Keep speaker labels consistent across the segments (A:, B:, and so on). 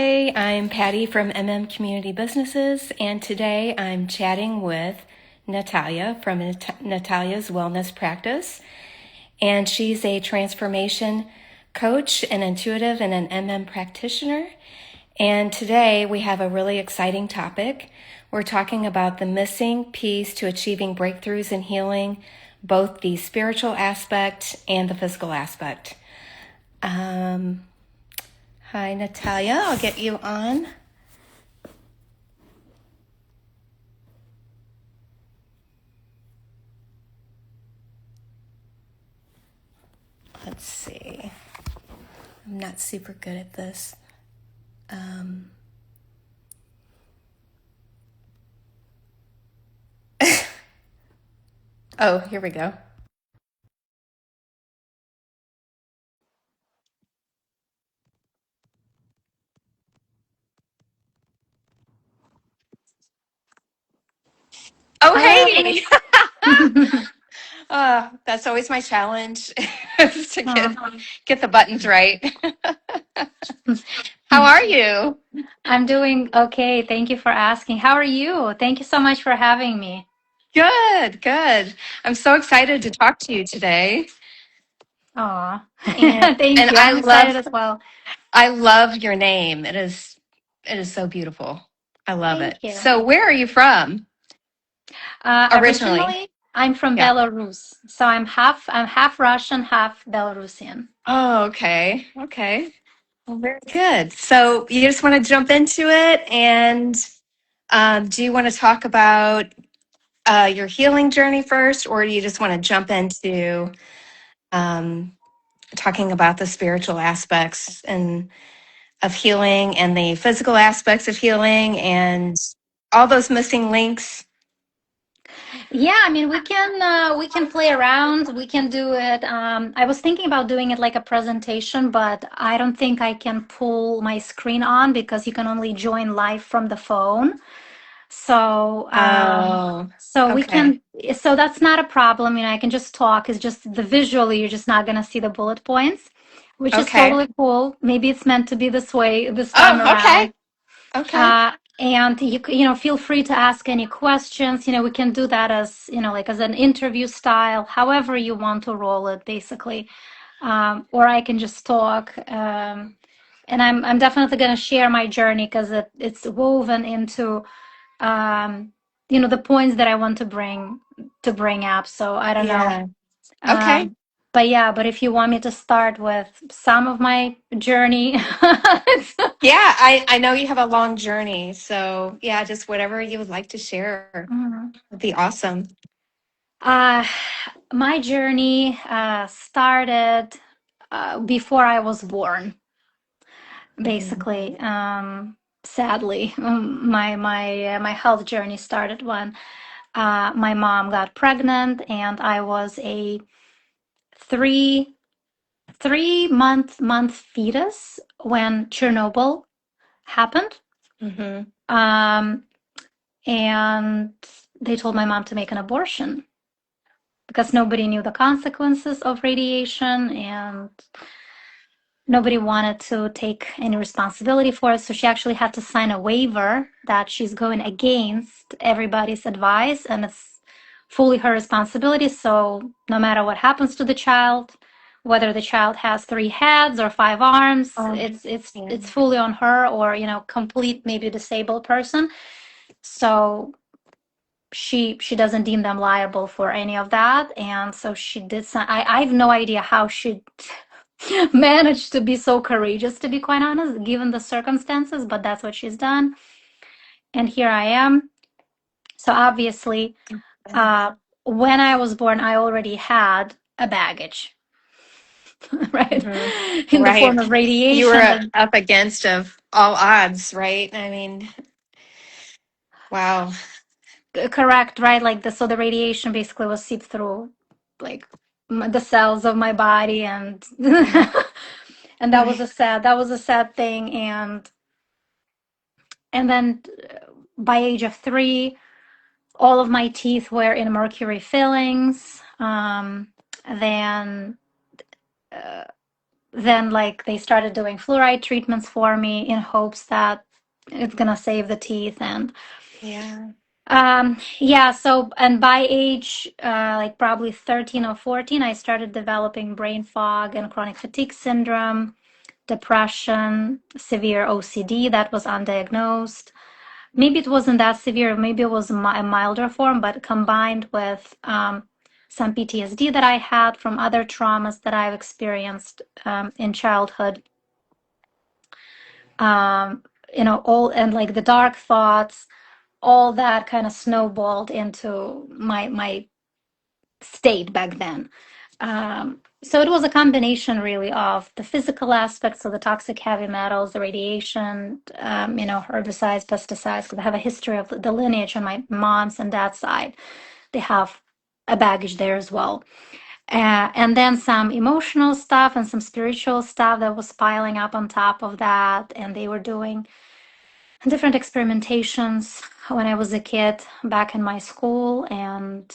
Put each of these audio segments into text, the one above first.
A: Hey, I'm Patty from Community Businesses, and today I'm chatting with Natallia from Natallia's Wellness Practice. And she's a transformation coach, an intuitive, and an practitioner. And today we have a really exciting topic. We're talking about the missing piece to achieving breakthroughs in healing, both the spiritual aspect and the physical aspect. Hi, Natallia. I'll get you on. Let's see. I'm not super good at this. Oh, here we go. Oh,
B: Hello.
A: hey! That's always my challenge to get the buttons right. How are you?
B: I'm doing okay. Thank you for asking. How are you? Thank you so much for having me.
A: Good, good. I'm so excited to talk to you today.
B: Aw.
A: And
B: Thank
A: and
B: you.
A: I
B: I'm excited
A: love
B: as well.
A: I love your name. It is so beautiful. I love
B: Thank
A: it.
B: you.
A: So, where are you from originally?
B: Originally, I'm from
A: Yeah.
B: Belarus, so I'm half Russian, half Belarusian.
A: Oh, okay. Okay. Well, very good. So you just want to jump into it, and do you want to talk about your healing journey first, or do you just want to jump into um, talking about the spiritual aspects and of healing and the physical aspects of healing and all those missing links?
B: Yeah, I mean we can play around. We can do it. I was thinking about doing it like a presentation, but I don't think I can pull my screen on because you can only join live from the phone. So,
A: Oh,
B: so we
A: okay.
B: can, so that's not a problem. I can just talk. It's just the visually, you're just not going to see the bullet points, which is
A: Okay.
B: totally cool. Maybe it's meant to be this way this time
A: Oh, okay.
B: around.
A: Okay.
B: And feel free to ask any questions. We can do that as, like as an interview style, however you want to roll it, basically. Or I can just talk. And I'm definitely going to share my journey because it's woven into the points that I want to bring up. So I don't know.
A: Yeah. Okay.
B: Um, but yeah, but if you want me to start with some of my journey,
A: Yeah, I know you have a long journey, so yeah, just whatever you would like to share
B: Mhm.
A: would be awesome.
B: uh, my journey started before I was born.
A: Hmm.
B: Basically, sadly, my health journey started when my mom got pregnant, and I was a three three month fetus when Chernobyl happened.
A: Hmm.
B: Um, and they told my mom to make an abortion because nobody knew the consequences of radiation, and nobody wanted to take any responsibility for it. So she actually had to sign a waiver that she's going against everybody's advice and it's fully her responsibility. So no matter what happens to the child, whether the child has 3 heads or 5 arms, it's it's
A: Yeah.
B: it's fully on her, or complete maybe disabled person. So she doesn't deem them liable for any of that, and so she did some. I have no idea how she managed to be so courageous, to be quite honest, given the circumstances, but that's what she's done. And here I am. So obviously, uh, when I was born, I already had a baggage, right?
A: Hmm.
B: In the form
A: Right.
B: of
A: You
B: radiation.
A: were up against of all odds, right? I mean, wow.
B: Correct, right? Like so the radiation basically was seeped through, like the cells of my body, and
A: Yeah.
B: and that was a sad thing. And then by age of 3, all of my teeth were in mercury fillings. Then then like they started doing fluoride treatments for me in hopes that it's gonna save the teeth. And
A: Yeah.
B: yeah, so and by age like probably 13 or 14, I started developing brain fog and chronic fatigue syndrome, depression, severe OCD that was undiagnosed. Maybe it wasn't that severe, maybe it was a milder form, but combined with some PTSD that I had from other traumas that I've experienced in childhood. Um, all and like the dark thoughts, all that kind of snowballed into my state back then. So it was a combination really of the physical aspects of the toxic heavy metals, the radiation, herbicides, pesticides, because I have a history of the lineage on my mom's and dad's side. They have a baggage there as well. And then some emotional stuff and some spiritual stuff that was piling up on top of that. And they were doing different experimentations when I was a kid back in my school. And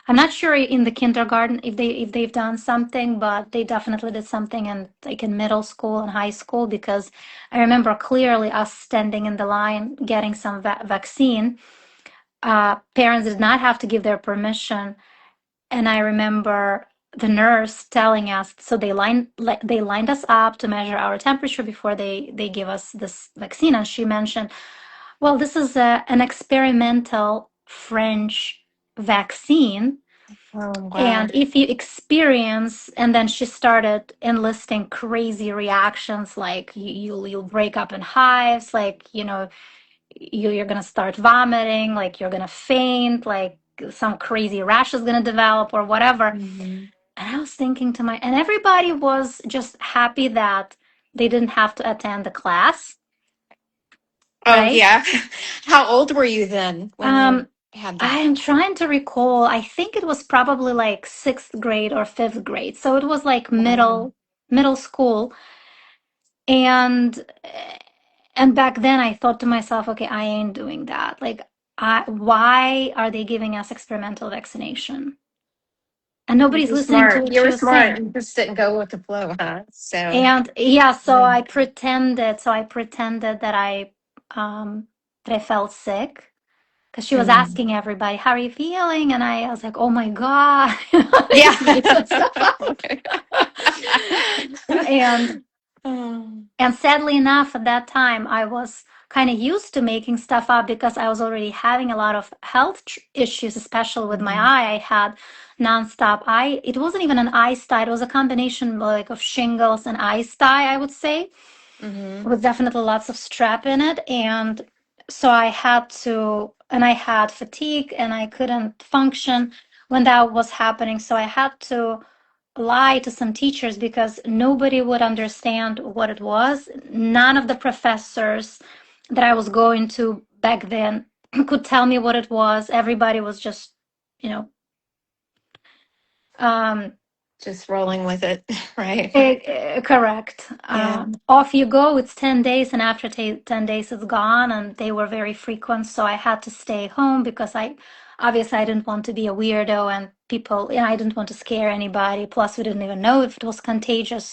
B: I'm not sure in the kindergarten if they've done something, but they definitely did something in like in middle school and high school, because I remember clearly us standing in the line getting some vaccine. Parents did not have to give their permission, and I remember the nurse telling us, so they lined us up to measure our temperature before they give us this vaccine, and she mentioned, well, this is an experimental French vaccine,
A: Oh,
B: and
A: wow.
B: if you experience, and then she started enlisting crazy reactions, like you'll break up in hives, like you're gonna start vomiting, like you're gonna faint, like some crazy rash is gonna develop or whatever.
A: Hmm.
B: And I was thinking and everybody was just happy that they didn't have to attend the class,
A: Oh,
B: right?
A: yeah. How old were you then when you
B: Um,
A: had
B: I
A: that?
B: am trying to recall. I think it was probably like sixth grade or fifth grade. So it was like
A: Wow.
B: middle school. And and back then I thought to myself, okay, I ain't doing that. Like, why are they giving us experimental vaccination? And
A: You
B: nobody's
A: were
B: listening to
A: smart.
B: what
A: You
B: she
A: were
B: was
A: smart
B: saying.
A: and just didn't go with the flow, huh? So,
B: And yeah, so
A: yeah.
B: I pretended. So I pretended that I felt sick, because she was
A: Mm.
B: asking everybody, "How are you feeling?" And I was like, "Oh my God,"
A: Yeah.
B: just making stuff up. and
A: Oh.
B: and sadly enough, at that time, I was kind of used to making stuff up because I was already having a lot of health issues, especially with my
A: Mhm.
B: eye. I had nonstop eye. It wasn't even an eye sty. It was a combination like of shingles and eye sty, I would say,
A: Mhm.
B: with definitely lots of strep in it. And so I had fatigue and I couldn't function when that was happening. So I had to lie to some teachers because nobody would understand what it was. None of the professors that I was going to back then could tell me what it was. Everybody was just, you know, um,
A: Just rolling with it, right?
B: correct.
A: Yeah.
B: Off you go. It's 10 days, and after 10 days, it's gone. And they were very frequent. So I had to stay home because obviously, I didn't want to be a weirdo and people, I didn't want to scare anybody. Plus, we didn't even know if it was contagious.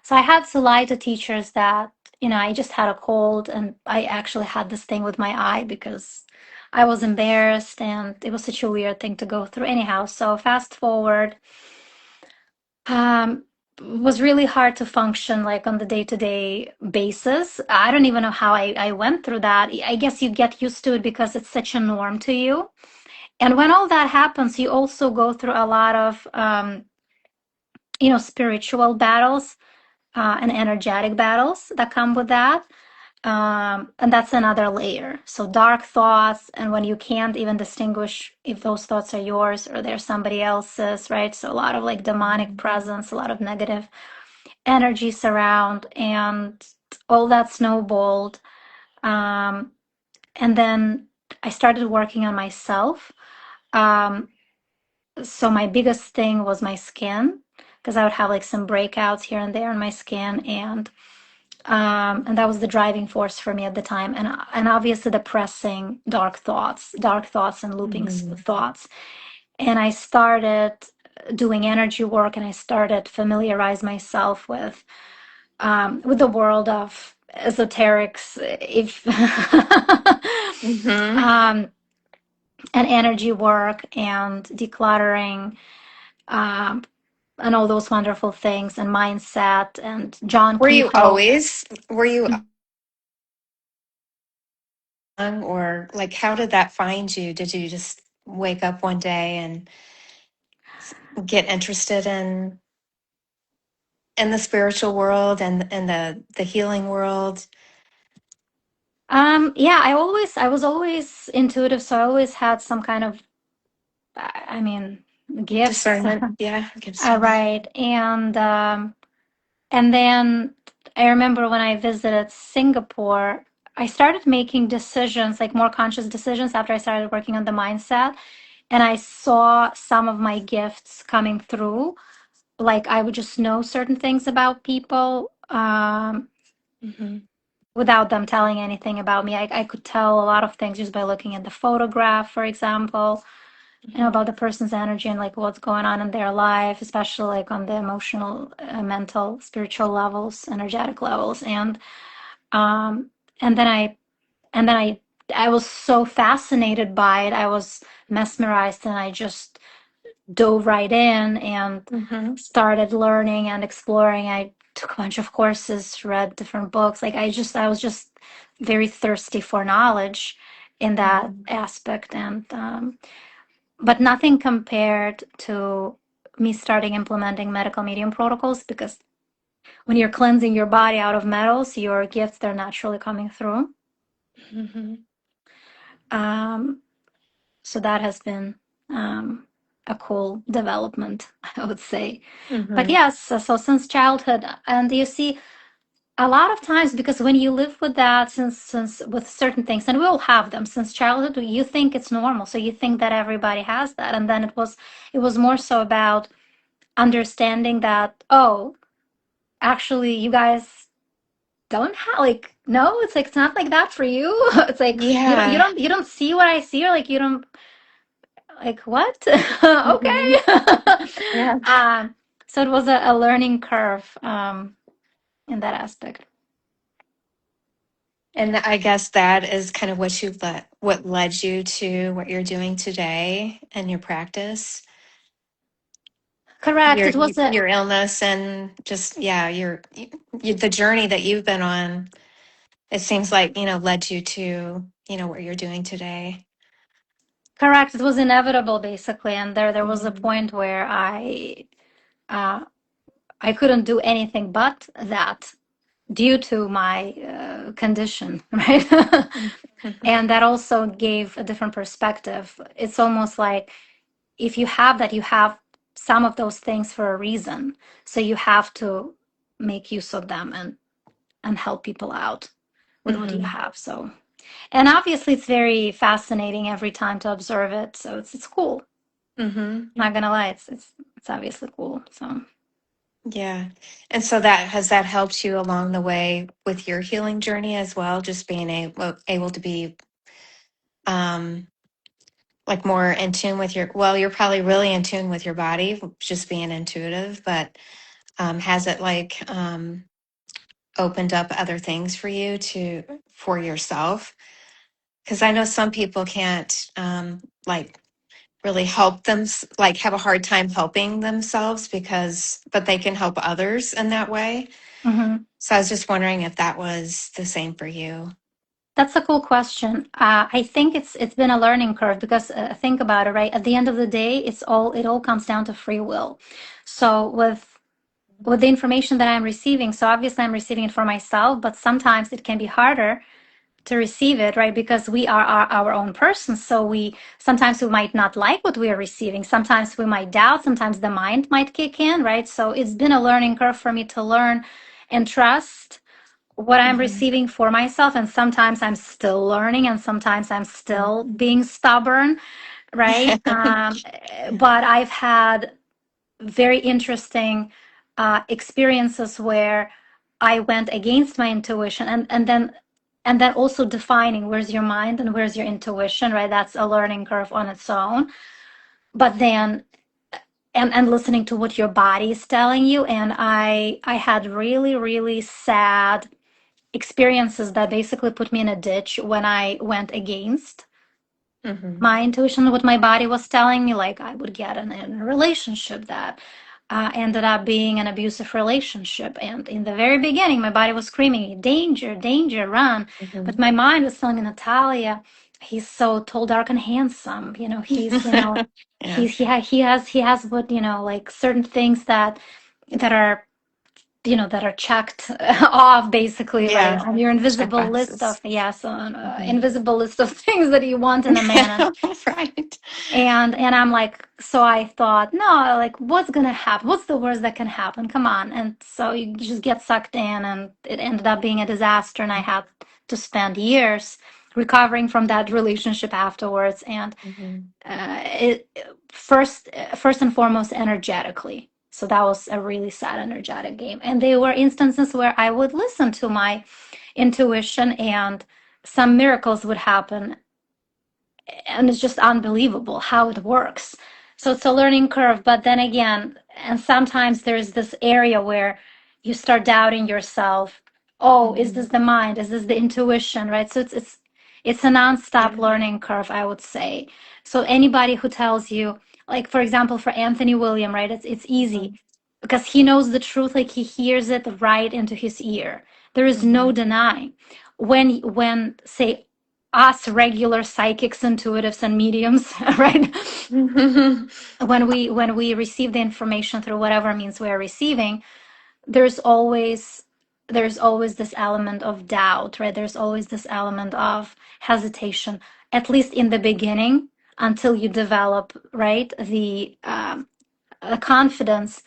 B: So I had to lie to teachers that, I just had a cold and I actually had this thing with my eye because I was embarrassed and it was such a weird thing to go through. Anyhow, so fast forward, um, was really hard to function like on the day-to-day basis. I don't even know how I went through that. I guess you get used to it because it's such a norm to you. And when all that happens, you also go through a lot of, spiritual battles and energetic battles that come with that. And that's another layer. So dark thoughts, and when you can't even distinguish if those thoughts are yours or they're somebody else's, right? So a lot of like demonic
A: Mhm.
B: presence, a lot of negative energy surround, and all that snowballed. Um, and then I started working on myself. Um, so my biggest thing was my skin, because I would have like some breakouts here and there on my skin, and that was the driving force for me at the time. And obviously depressing dark thoughts and looping
A: Mhm.
B: thoughts. And I started. doing energy work, and I started familiarize myself with the world of esoterics, if
A: Mm-hmm.
B: um, and energy work and decluttering, um, and all those wonderful things, and mindset and John People.
A: Were you young, or like how did that find you? Did you just wake up one day and get interested in the spiritual world and the healing world?
B: Yeah, I was always intuitive, so I always had some kind of, I mean, gifts.
A: Discernment. Yeah, discernment.
B: Right. And then I remember when I visited Singapore, I started making decisions, like more conscious decisions after I started working on the mindset. And I saw some of my gifts coming through. Like I would just know certain things about people,
A: Mm-hmm.
B: without them telling anything about me. I could tell a lot of things just by looking at the photograph, for example,
A: Mm-hmm.
B: about the person's energy and like what's going on in their life, especially like on the emotional, mental, spiritual levels, energetic levels. Um, and then I was so fascinated by it. I was mesmerized, and I just dove right in and
A: Mm-hmm.
B: started learning and exploring. I took a bunch of courses, read different books. Like I was just very thirsty for knowledge in that
A: Mm-hmm.
B: aspect, and but nothing compared to me starting implementing medical medium protocols, because when you're cleansing your body out of metals, your gifts, they're naturally coming through.
A: Mm-hmm.
B: Um, so that has been a cool development, I would say. But
A: Mm-hmm.
B: yes, so since childhood, and you see, a lot of times, because when you live with that, since with certain things, and we all have them since childhood, you think it's normal, so you think that everybody has that, and then it was more so about understanding that, oh, actually you guys don't have, like, no, it's like it's not like that for you. It's like
A: Yeah.
B: you don't see what I see, or like you don't, like, what?
A: Mm-hmm.
B: Okay.
A: Yeah.
B: um so it was a learning curve, in that aspect.
A: And I guess that is kind of what led you to what you're doing today and your practice,
B: Correct, it was a
A: your illness, and just yeah, the journey that you've been on. It seems like, led you to, what you're doing today.
B: correct, it was inevitable, basically, and there was a
A: Mhm.
B: point where uh I couldn't do anything but that, due to my condition, right?
A: Mhm.
B: And that also gave a different perspective. It's almost like, if you have that, you have some of those things for a reason. So you have to make use of them and help people out with what you
A: Mhm.
B: have. So, and obviously it's very fascinating every time to observe it. So it's cool.
A: Mhm.
B: Not gonna lie, it's obviously cool. So
A: Yeah. And so that helped you along the way with your healing journey as well, just being able to be um like more in tune with well, you're probably really in tune with your body, just being intuitive, but has it like opened up other things for you for yourself? Because I know some people can't like really help them, like have a hard time helping themselves, but they can help others in that way.
B: mhm.
A: So I was just wondering if that was the same for you.
B: That's a cool question. I think it's been a learning curve, because think about it, right? At the end of the day, it all comes down to free will. So with the information that I'm receiving, so obviously I'm receiving it for myself, but sometimes it can be harder to receive it, right? Because we are our own persons. So we sometimes we might not like what we are receiving. Sometimes we might doubt. Sometimes the mind might kick in, right? So it's been a learning curve for me to learn and trust what I'm
A: Hmm.
B: receiving for myself. And sometimes I'm still learning, and sometimes I'm still being stubborn, right? But I've had very interesting experiences where I went against my intuition, and then also defining where's your mind and where's your intuition, right? That's a learning curve on its own. But then and listening to what your body is telling you. And I had really, really sad experiences that basically put me in a ditch when I went against
A: Mm-hmm.
B: my intuition, what my body was telling me. Like I would get in a relationship that ended up being an abusive relationship. And in the very beginning, my body was screaming, danger, danger, run. But my mind was telling me, Natalia, he's so tall, dark, and handsome.
A: Yeah.
B: He has what, like certain things that are that are checked off basically, right,
A: Yeah.
B: on your
A: Check
B: invisible list
A: boxes.
B: of, yes, on
A: Hmm.
B: invisible list of things that you want in a man.
A: Right.
B: And I'm like, so I thought, no, like, what's gonna happen? What's the worst that can happen? Come on. And so you just get sucked in, and it ended up being a disaster. And I had to spend years recovering from that relationship afterwards. And
A: Hmm.
B: it first and foremost, energetically. So that was a really sad energetic game. And there were instances where I would listen to my intuition, and some miracles would happen, and it's just unbelievable how it works. So it's a learning curve, but then again, and sometimes there's this area where you start doubting yourself. Oh, is
A: Hmm.
B: this the mind? Is this the intuition? Right? So it's a nonstop
A: Yeah.
B: learning curve, I would say. So anybody who tells you, like for example, for Anthony William, right? It's easy
A: Hmm.
B: because he knows the truth, like he hears it right into his ear. There is no
A: Hmm.
B: denying. When say us regular psychics, intuitives, and mediums, right?
A: Hmm.
B: When we receive the information through whatever means we're receiving, there's always this element of doubt, right? There's always this element of hesitation, at least in the beginning, until you develop, right, the confidence,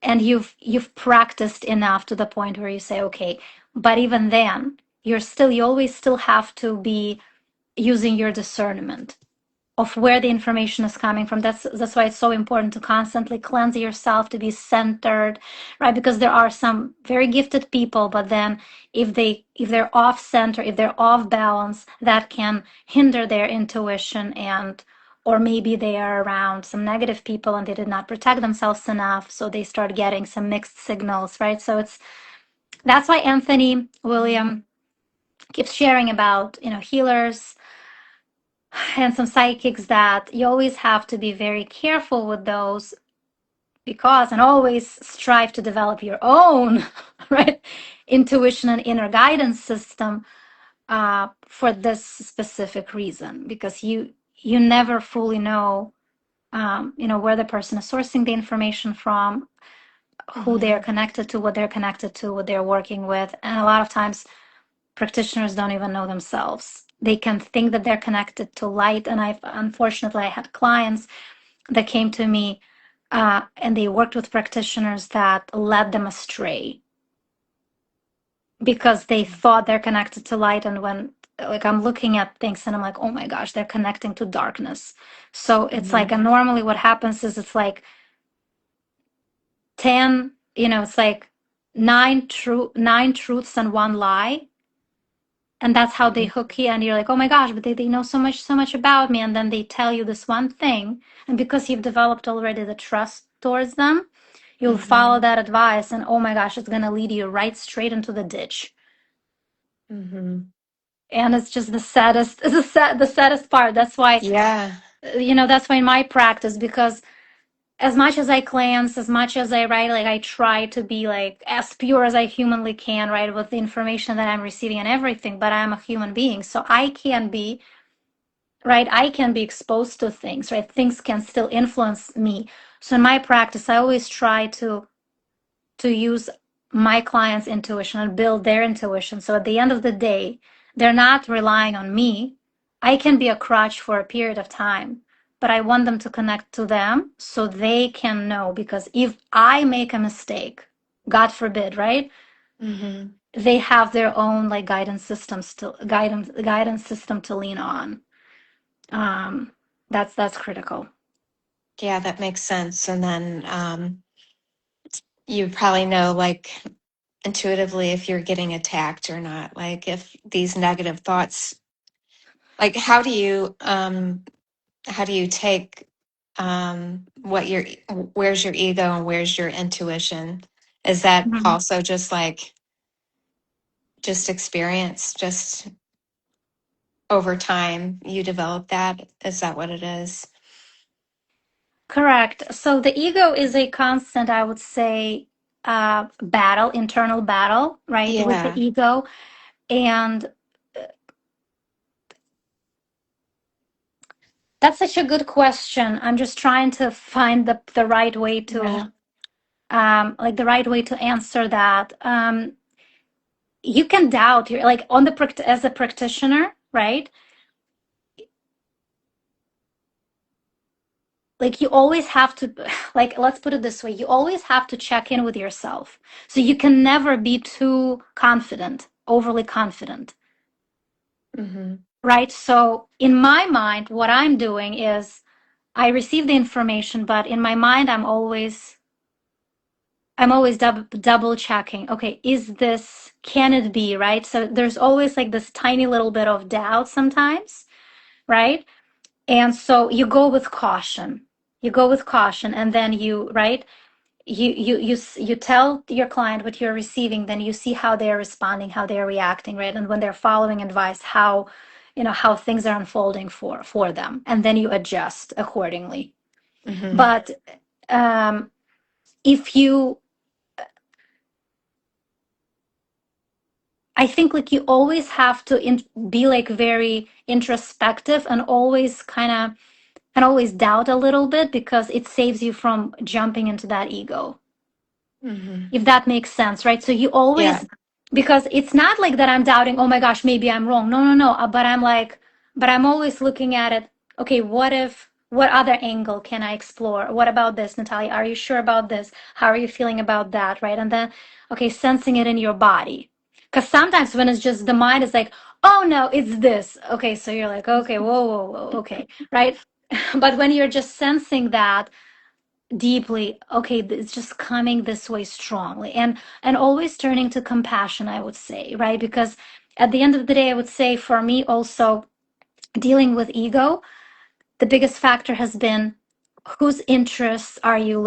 B: and you've practiced enough to the point where you say, okay. But even then, you always still have to be using your discernment of where the information is coming from. That's why it's so important to constantly cleanse yourself, to be centered, right? Because there are some very gifted people, but then if they're off center, if they're off balance, that can hinder their intuition. And or maybe they are around some negative people and they did not protect themselves enough, so they start getting some mixed signals, right? So that's why Anthony William keeps sharing about healers and some psychics, that you always have to be very careful with those, because and always strive to develop your own right intuition and inner guidance system, for this specific reason, because you never fully know, where the person is sourcing the information from, who they're
A: Hmm.
B: connected to, what they're connected to, what they're working with. And a lot of times practitioners don't even know themselves. They can think that they're connected to light. And I had clients that came to me, and they worked with practitioners that led them astray because they thought they're connected to light. And when, like, I'm looking at things and I'm like, oh my gosh, they're connecting to darkness. So it's like,
A: Hmm.
B: and normally what happens is it's like 10, it's like nine truths and one lie. And that's how they hook you, and you're like, oh my gosh, but they know so much about me. And then they tell you this one thing, and because you've developed already the trust towards them, you'll
A: Hmm.
B: follow that advice, and oh my gosh, it's going to lead you right straight into the ditch.
A: Hmm.
B: And it's just the saddest part. That's why,
A: Yeah.
B: that's why in my practice, because as much as I cleanse, as much as I write, like I try to be like as pure as I humanly can, right, with the information that I'm receiving and everything. But I'm a human being, so I can be exposed to things, right? Things can still influence me. So in my practice, I always try to use my clients' intuition and build their intuition. So at the end of the day, they're not relying on me. I can be a crutch for a period of time, but I want them to connect to them so they can know. Because if I make a mistake, God forbid, right?
A: Hmm.
B: They have their own like guidance system to lean on. Um, that's critical.
A: Yeah, that makes sense. And then you probably know, like, intuitively if you're getting attacked or not. Like, if these negative thoughts, like, how do you take what your where's your ego and where's your intuition? Is that
B: Mhm.
A: also just like just experience, just over time you develop that? Is that what it is?
B: Correct. So the ego is a constant, I would say, battle, internal battle, right, with the
A: Yeah.
B: ego. And that's such a good question. I'm just trying to find the right way
A: Yeah.
B: to like the right way to answer that. You can doubt your like on the as a practitioner, right? Like you always have to like let's put it this way, you always have to check in with yourself. So you can never be too confident, overly confident,
A: Hmm.
B: right? So in my mind, what I'm doing is I receive the information, but in my mind, I'm always double checking. Okay, is this, can it be, right? So there's always like this tiny little bit of doubt sometimes, right? And so you go with caution. You go with caution, and then right? You tell your client what you're receiving, then you see how they're responding, how they're reacting, right? And when they're following advice, how how things are unfolding for them, and then you adjust accordingly.
A: Hmm.
B: But um, if you I think like you always have to be like very introspective and always always doubt a little bit because it saves you from jumping into that ego.
A: Hmm.
B: If that makes sense, right? So you
A: Yeah.
B: always, because it's not like that I'm doubting, oh my gosh, maybe I'm wrong. No, no, no. But I'm like, but I'm always looking at it. Okay, what other angle can I explore? What about this, Natalia? Are you sure about this? How are you feeling about that, right? And then, okay, sensing it in your body. Because sometimes when it's just the mind is like, oh no, it's this. Okay, so you're like, okay, whoa, whoa, whoa, okay, right? But when you're just sensing that, deeply, okay, it's just coming this way strongly, and always turning to compassion, I would say, right? Because at the end of the day, I would say for me also, dealing with ego, the biggest factor has been whose interests are you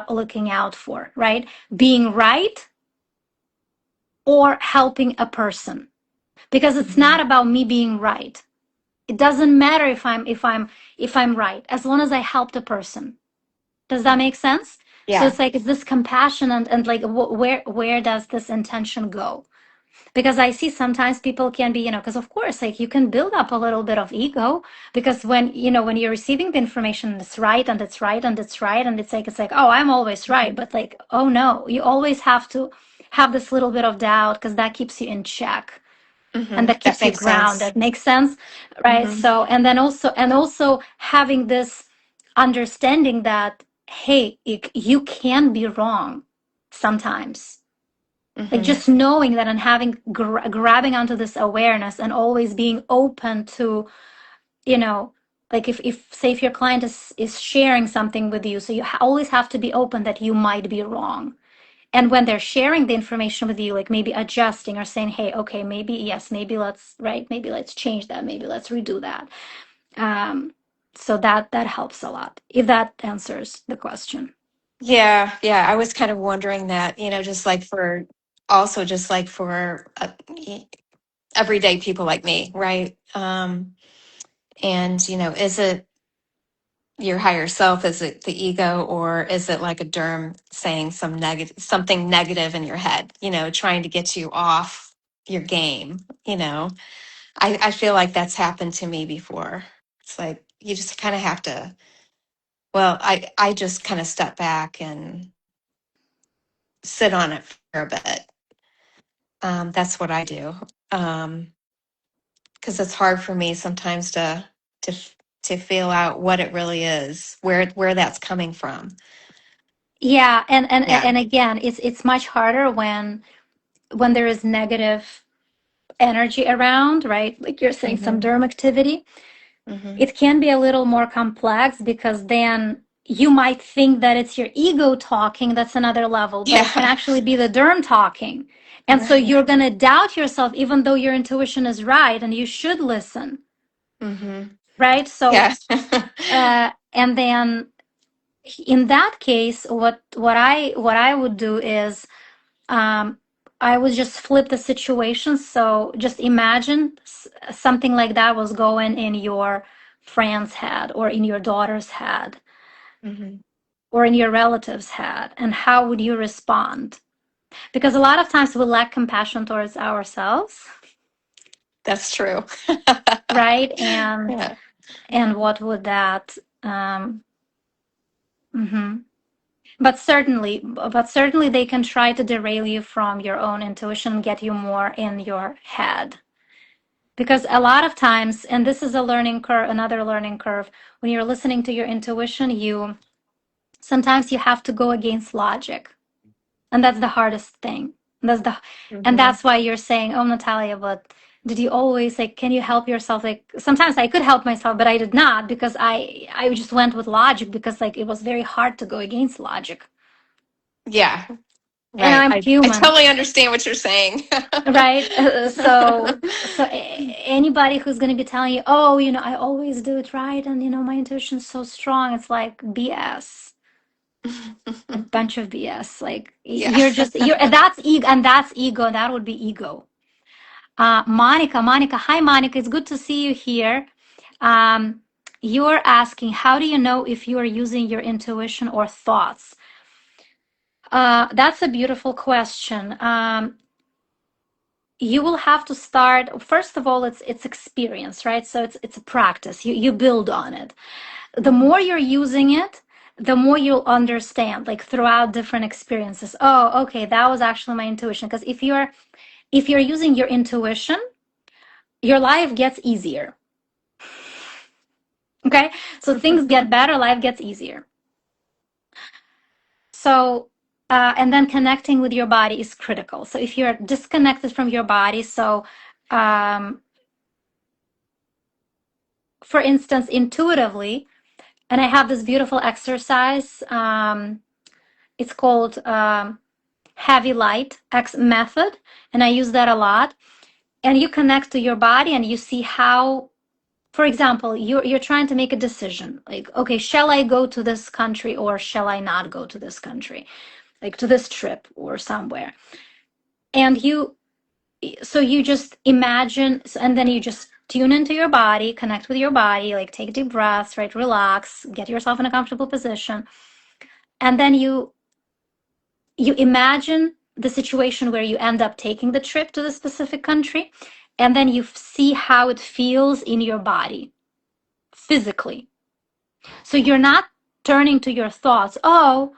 B: looking out for, right? Being right or helping a person, because it's
A: Hmm.
B: not about me being right. It doesn't matter if I'm right, as long as I help the person. Does that make sense? So
A: Yeah.
B: it's like, is this compassion, and like where does this intention go? Because I see sometimes people can be, because of course, like you can build up a little bit of ego, because when you're receiving the information, it's right and it's right and it's right, and it's like, oh, I'm always right.
A: Hmm.
B: But like, oh no, you always have to have this little bit of doubt, because that keeps you in check and
A: Hmm.
B: that
A: That
B: keeps you
A: makes sense.
B: grounded. Makes sense, right?
A: Hmm.
B: So, and also having this understanding that, hey, you can be wrong sometimes. Like
A: Hmm.
B: just knowing that, and having grabbing onto this awareness, and always being open to, you know like if say if your client is sharing something with you, so you always have to be open that you might be wrong. And when they're sharing the information with you, like maybe adjusting or saying, hey, okay, maybe yes, maybe let's, right, maybe let's change that, maybe let's redo that. So that helps a lot, if that answers the question.
A: Yeah, yeah. I was kind of wondering that, just like for also just like for everyday people like me, right? And is it your higher self? Is it the ego, or is it like a derm saying something negative in your head? Trying to get you off your game. I feel like that's happened to me before. It's like you just kind of have to. Well, I just kind of step back and sit on it for a bit. That's what I do. Because it's hard for me sometimes to to feel out what it really is, where that's coming from.
B: Yeah,
A: Yeah.
B: and again, it's much harder when there is negative energy around, right? Like you're saying, some
A: Hmm.
B: derm activity.
A: Hmm.
B: It can be a little more complex, because then you might think that it's your ego talking. That's another level, but it can
A: Yeah.
B: actually be the derm talking. And so
A: Right.
B: you're going to doubt yourself, even though your intuition is right and you should listen,
A: Hmm.
B: right? So
A: Yeah.
B: And then in that case, what I would do is, um, I would just flip the situation. So just imagine something like that was going in your friend's head or in your daughter's head
A: Hmm.
B: or in your relative's head, and how would you respond? Because a lot of times we lack compassion towards ourselves,
A: That's true.
B: right? And
A: Yeah.
B: what would that mhm. But certainly they can try to derail you from your own intuition and get you more in your head. Because a lot of times, and this is a learning curve, another learning curve, when you're listening to your intuition, you sometimes you have to go against logic. And that's the hardest thing. That's the and
A: Hmm.
B: that's why you're saying, "Oh, Natalia, but did you always, like, can you help yourself?" Like, sometimes I could help myself, but I did not, because I just went with logic, because like it was very hard to go against logic.
A: Yeah,
B: And
A: right.
B: I'm
A: I
B: human,
A: totally understand what you're saying.
B: right? Anybody who's going to be telling you, "Oh, I always do it right, and my intuition's so strong," it's like BS. A bunch of BS. Like,
A: Yeah.
B: you're that's ego, and that's ego. That would be ego. Monica, hi Monica, it's good to see you here. You're asking, how do you know if you are using your intuition or thoughts? That's a beautiful question. You will have to start. First of all, it's experience, right? So it's a practice. You build on it. The
A: Mhm.
B: more you're using it, the more you'll understand, like, throughout different experiences. Oh, okay, that was actually my intuition. Because if you're using your intuition, your life gets easier. Okay, so things get better, life gets easier. So, and then connecting with your body is critical. So if you're disconnected from your body, so, um, for instance, intuitively, and I have this beautiful exercise. It's called heavy light X method, and I use that a lot. And you connect to your body, and you see how, for example, you're trying to make a decision, like, okay, shall I go to this country or shall I not go to this country, like to this trip or somewhere. And you just imagine, and then you just tune into your body, connect with your body, like take deep breaths, right? Relax, get yourself in a comfortable position. And then you imagine the situation where you end up taking the trip to the specific country, and then you see how it feels in your body physically. So you're not turning to your thoughts. Oh,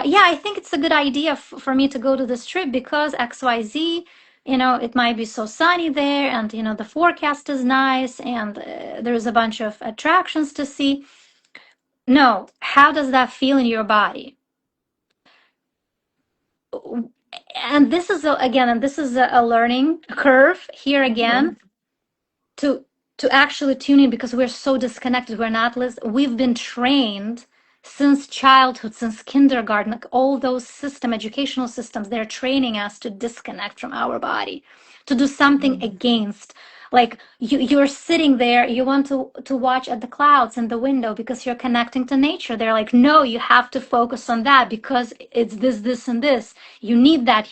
B: yeah, I think it's a good idea for me to go to this trip because XYZ, it might be so sunny there, and, the forecast is nice, and there's a bunch of attractions to see. No, how does that feel in your body? And this is a learning curve here
A: Mhm.
B: again, to actually tune in, because we're so disconnected. We're not listening. We've been trained since childhood, since kindergarten, like all those educational systems, they're training us to disconnect from our body, to do something
A: Mhm.
B: against. Like, you're sitting there, you want to watch at the clouds in the window because you're connecting to nature. They're like, no, you have to focus on that because it's this and this. You need that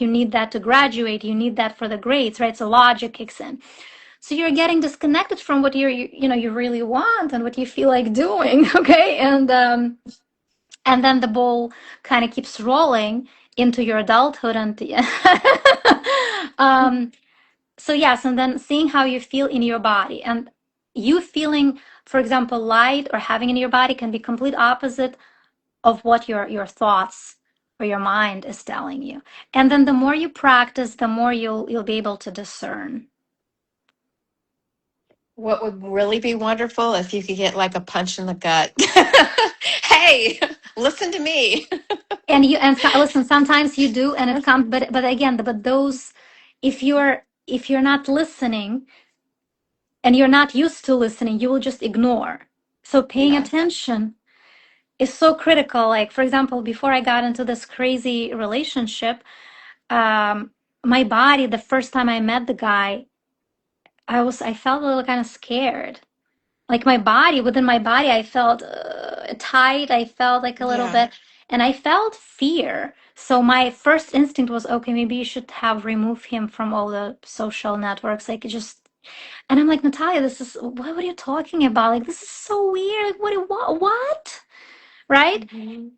B: to graduate. You need that for the grades, right? So logic kicks in. So you're getting disconnected from what you really want and what you feel like doing. Okay, and then the ball kind of keeps rolling into your adulthood, and um so yes, and then seeing how you feel in your body, and you feeling, for example, light or having in your body can be complete opposite of what your thoughts or your mind is telling you. And then the more you practice, the more you'll be able to discern.
A: What would really be wonderful if you could get like a punch in the gut. Hey, listen to me.
B: And listen, sometimes you do, and it comes, but again, but those, if you're not listening and you're not used to listening, you will just ignore. So paying
A: Yeah.
B: attention is so critical. Like, for example, before I got into this crazy relationship, um my body, the first time I met the guy, I felt a little kind of scared. Like, my body, within my body, I felt tight. I felt like a little
A: Yeah.
B: bit, and I felt fear. So my first instinct was, okay, maybe you should have removed him from all the social networks. Like just, and I'm like, Natalia, this is what are you talking about? Like this is so weird. Like what? Right?
A: Mhm.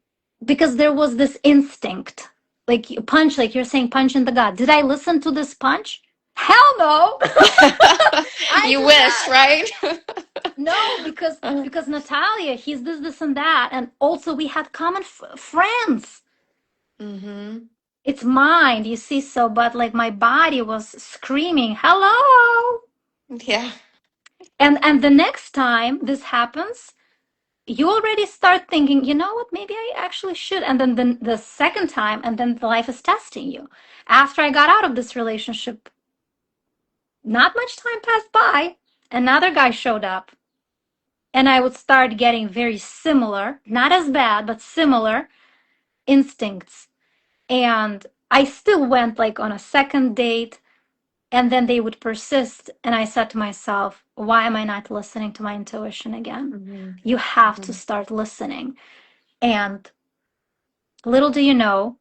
B: Because there was this instinct, like punch, like you're saying, punch in the gut. Did I listen to this punch? Hell no. I
A: You
B: did
A: wish,
B: not.
A: right?
B: No, because Natalia, he's this and that, and also we had common friends.
A: Mm-hmm.
B: It's mind, you see. So, but like my body was screaming, "Hello!"
A: Yeah.
B: And the next time this happens, you already start thinking, you know what, maybe I actually should. And then the second time, and then life is testing you. After I got out of this relationship, not much time passed by, another guy showed up, and I would start getting very similar, not as bad, but similar instincts. And I still went like on a second date, and then they would persist. And I said to myself, why am I not listening to my intuition again?
A: Mm-hmm.
B: You have to
A: Mm-hmm.
B: start listening. And little do you know,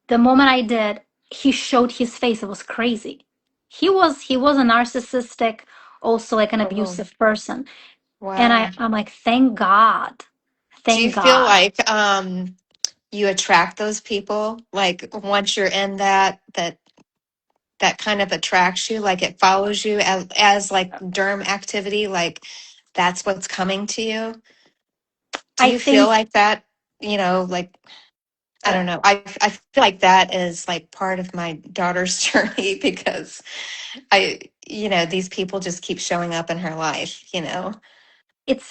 B: the moment I did, he showed his face. It was crazy. He was a narcissistic, also like an
A: Oh,
B: abusive person. And
A: wow.
B: I'm like, thank God.
A: Do you
B: Thank
A: feel
B: God.
A: like you attract those people? Like once you're in that kind of attracts you, like it follows you as like derm activity, like that's what's coming to you? Do
B: I
A: you feel
B: think
A: like that? Like I
B: uh,
A: don't know. I feel like that is like part of my daughter's journey because these people just keep showing up in her life.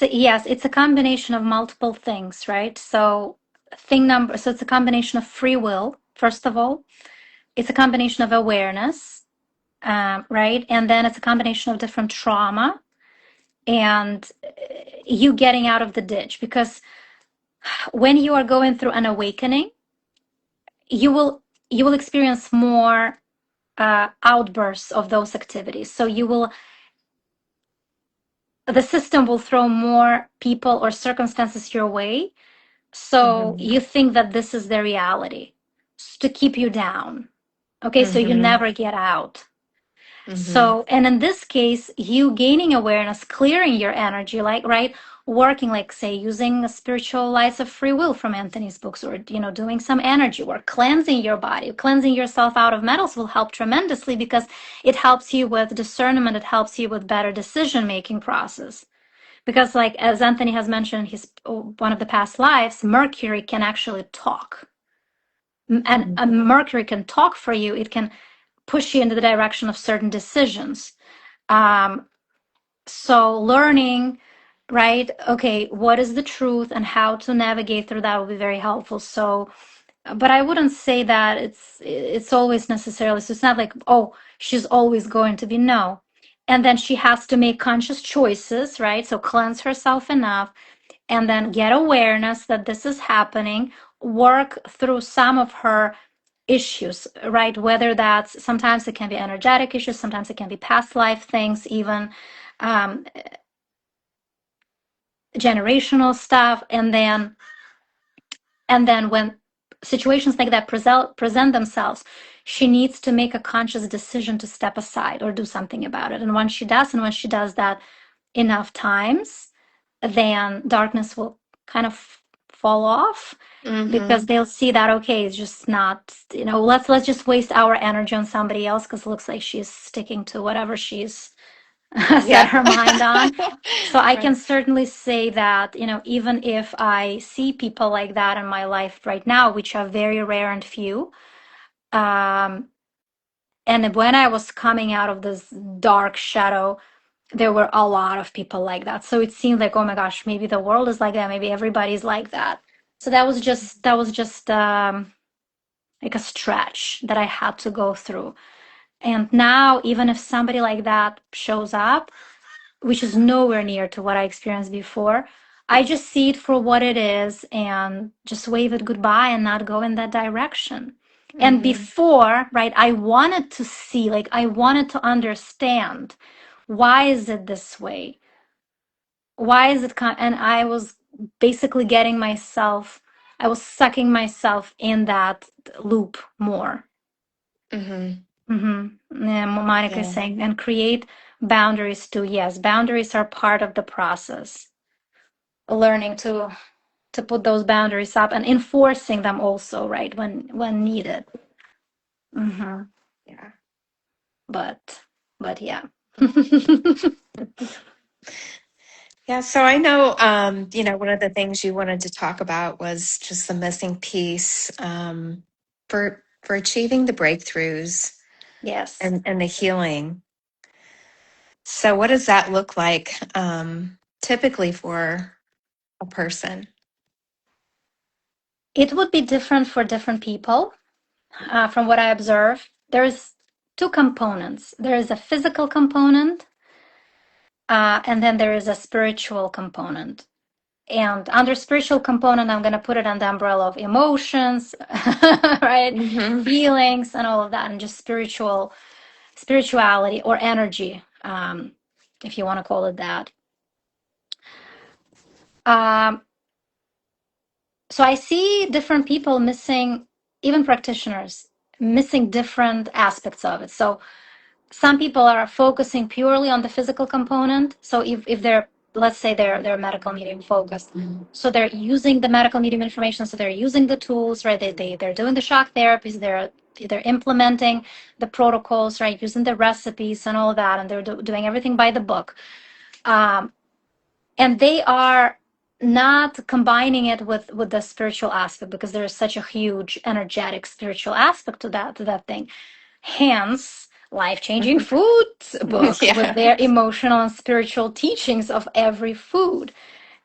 B: yes, it's a combination of multiple things, right? So it's a combination of free will, first of all. It's a combination of awareness, right? And then it's a combination of different trauma and you getting out of the ditch. Because when you are going through an awakening, you will experience more outbursts of those activities. So the system will throw more people or circumstances your way. So
A: Hmm.
B: you think that this is the reality to keep you down. Okay, so you
A: Hmm.
B: never get out.
A: Hmm.
B: So, and in this case, you gaining awareness, clearing your energy, like, right, working, like, say, using spiritual lights of free will from Anthony's books, or, doing some energy work, cleansing your body, cleansing yourself out of metals will help tremendously because it helps you with discernment, it helps you with better decision making process. Because, like, as Anthony has mentioned in his one of the past lives, Mercury can actually talk. And
A: Hmm.
B: Mercury can talk for you. It can push you into the direction of certain decisions. Um, so learning, right? Okay, what is the truth and how to navigate through that will be very helpful. So, but I wouldn't say that it's always necessarily. So it's not like, oh, she's always going to be, no. And then she has to make conscious choices, right? So cleanse herself enough and then get awareness that this is happening, work through some of her issues, right? Whether that's, sometimes it can be energetic issues, sometimes it can be past life things, even um, generational stuff. And then when situations like that present themselves, she needs to make a conscious decision to step aside or do something about it. And once she does that enough times, then darkness will kind of fall off because
A: Hmm.
B: they'll see that, okay, it's just not, let's just waste our energy on somebody else because it looks like she's sticking to whatever she's set
A: Yeah.
B: her mind on. So I
A: Right.
B: can certainly say that, even if I see people like that in my life right now, which are very rare and few, um, and when I was coming out of this dark shadow, there were a lot of people like that. So it seemed like, oh my gosh, maybe the world is like that. Maybe everybody's like that. So that was just like a stretch that I had to go through. And now, even if somebody like that shows up, which is nowhere near to what I experienced before, I just see it for what it is and just wave it goodbye and not go in that direction. And
A: Hmm.
B: before, right, I wanted to see, like, I wanted to understand, why is it this way? Why is it? And I was basically getting myself, I was sucking myself in that loop more.
A: Mm-hmm.
B: Yeah, Monica is
A: Yeah.
B: saying, and create boundaries too. Yes, boundaries are part of the process. Learning to put those boundaries up and enforcing them also, right, when needed. hmm
A: Yeah.
B: but yeah.
A: Yeah, so I know, one of the things you wanted to talk about was just the missing piece, for achieving the breakthroughs
B: Yes.
A: and the healing. So, what does that look like, typically for a person?
B: It would be different for different people. From what I observe, there's two components. There is a physical component, and then there is a spiritual component. And under spiritual component, I'm going to put it on the umbrella of emotions, right?
A: Hmm.
B: Feelings and all of that, and just spirituality or energy, if you want to call it that. Um, so I see different people missing, even practitioners, missing different aspects of it. So some people are focusing purely on the physical component. So if they're, let's say they're medical medium focused, so they're using the medical medium information, so they're using the tools, right? They're doing the shock therapies, they're implementing the protocols, right? Using the recipes and all of that, and they're doing everything by the book. And they are not combining it with the spiritual aspect, because there is such a huge energetic spiritual aspect to that thing. Hence, Life Changing Food book with
A: Yeah.
B: their emotional and spiritual teachings of every food,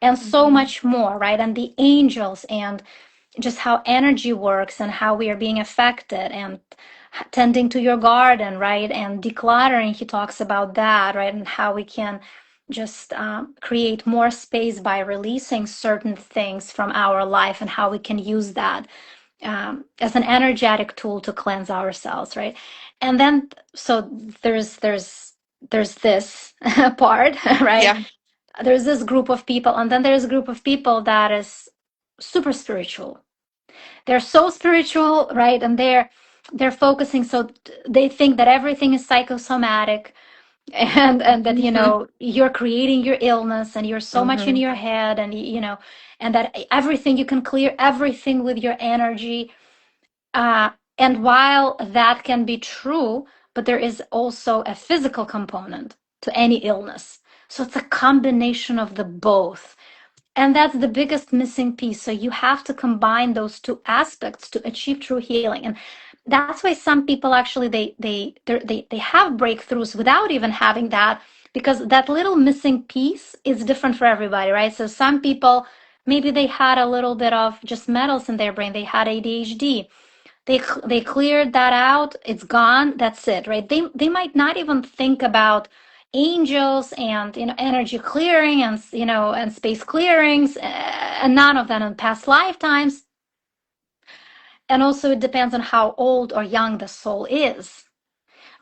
B: and so
A: Mhm.
B: much more, right? And the angels, and just how energy works and how we are being affected, and tending to your garden, right? And decluttering, he talks about that, right? And how we can just create more space by releasing certain things from our life, and how we can use that as an energetic tool to cleanse ourselves, right? And then, so there's this part, right?
A: Yeah.
B: There's this group of people, and then there's a group of people that is super spiritual. They're so spiritual, right? And they're focusing, so they think that everything is psychosomatic, and that
A: Hmm.
B: you're creating your illness, and you're so much in
A: Hmm.
B: your head, and and that everything, you can clear everything with your energy. And while that can be true, but there is also a physical component to any illness. So it's a combination of the both. And that's the biggest missing piece. So you have to combine those two aspects to achieve true healing. And that's why some people actually they have breakthroughs without even having that, because that little missing piece is different for everybody, right? So some people, maybe they had a little bit of just metals in their brain. They had ADHD. They cleared that out, it's gone, that's it, right? They might not even think about angels and energy clearing, and and space clearings, and none of that in past lifetimes. And also it depends on how old or young the soul is,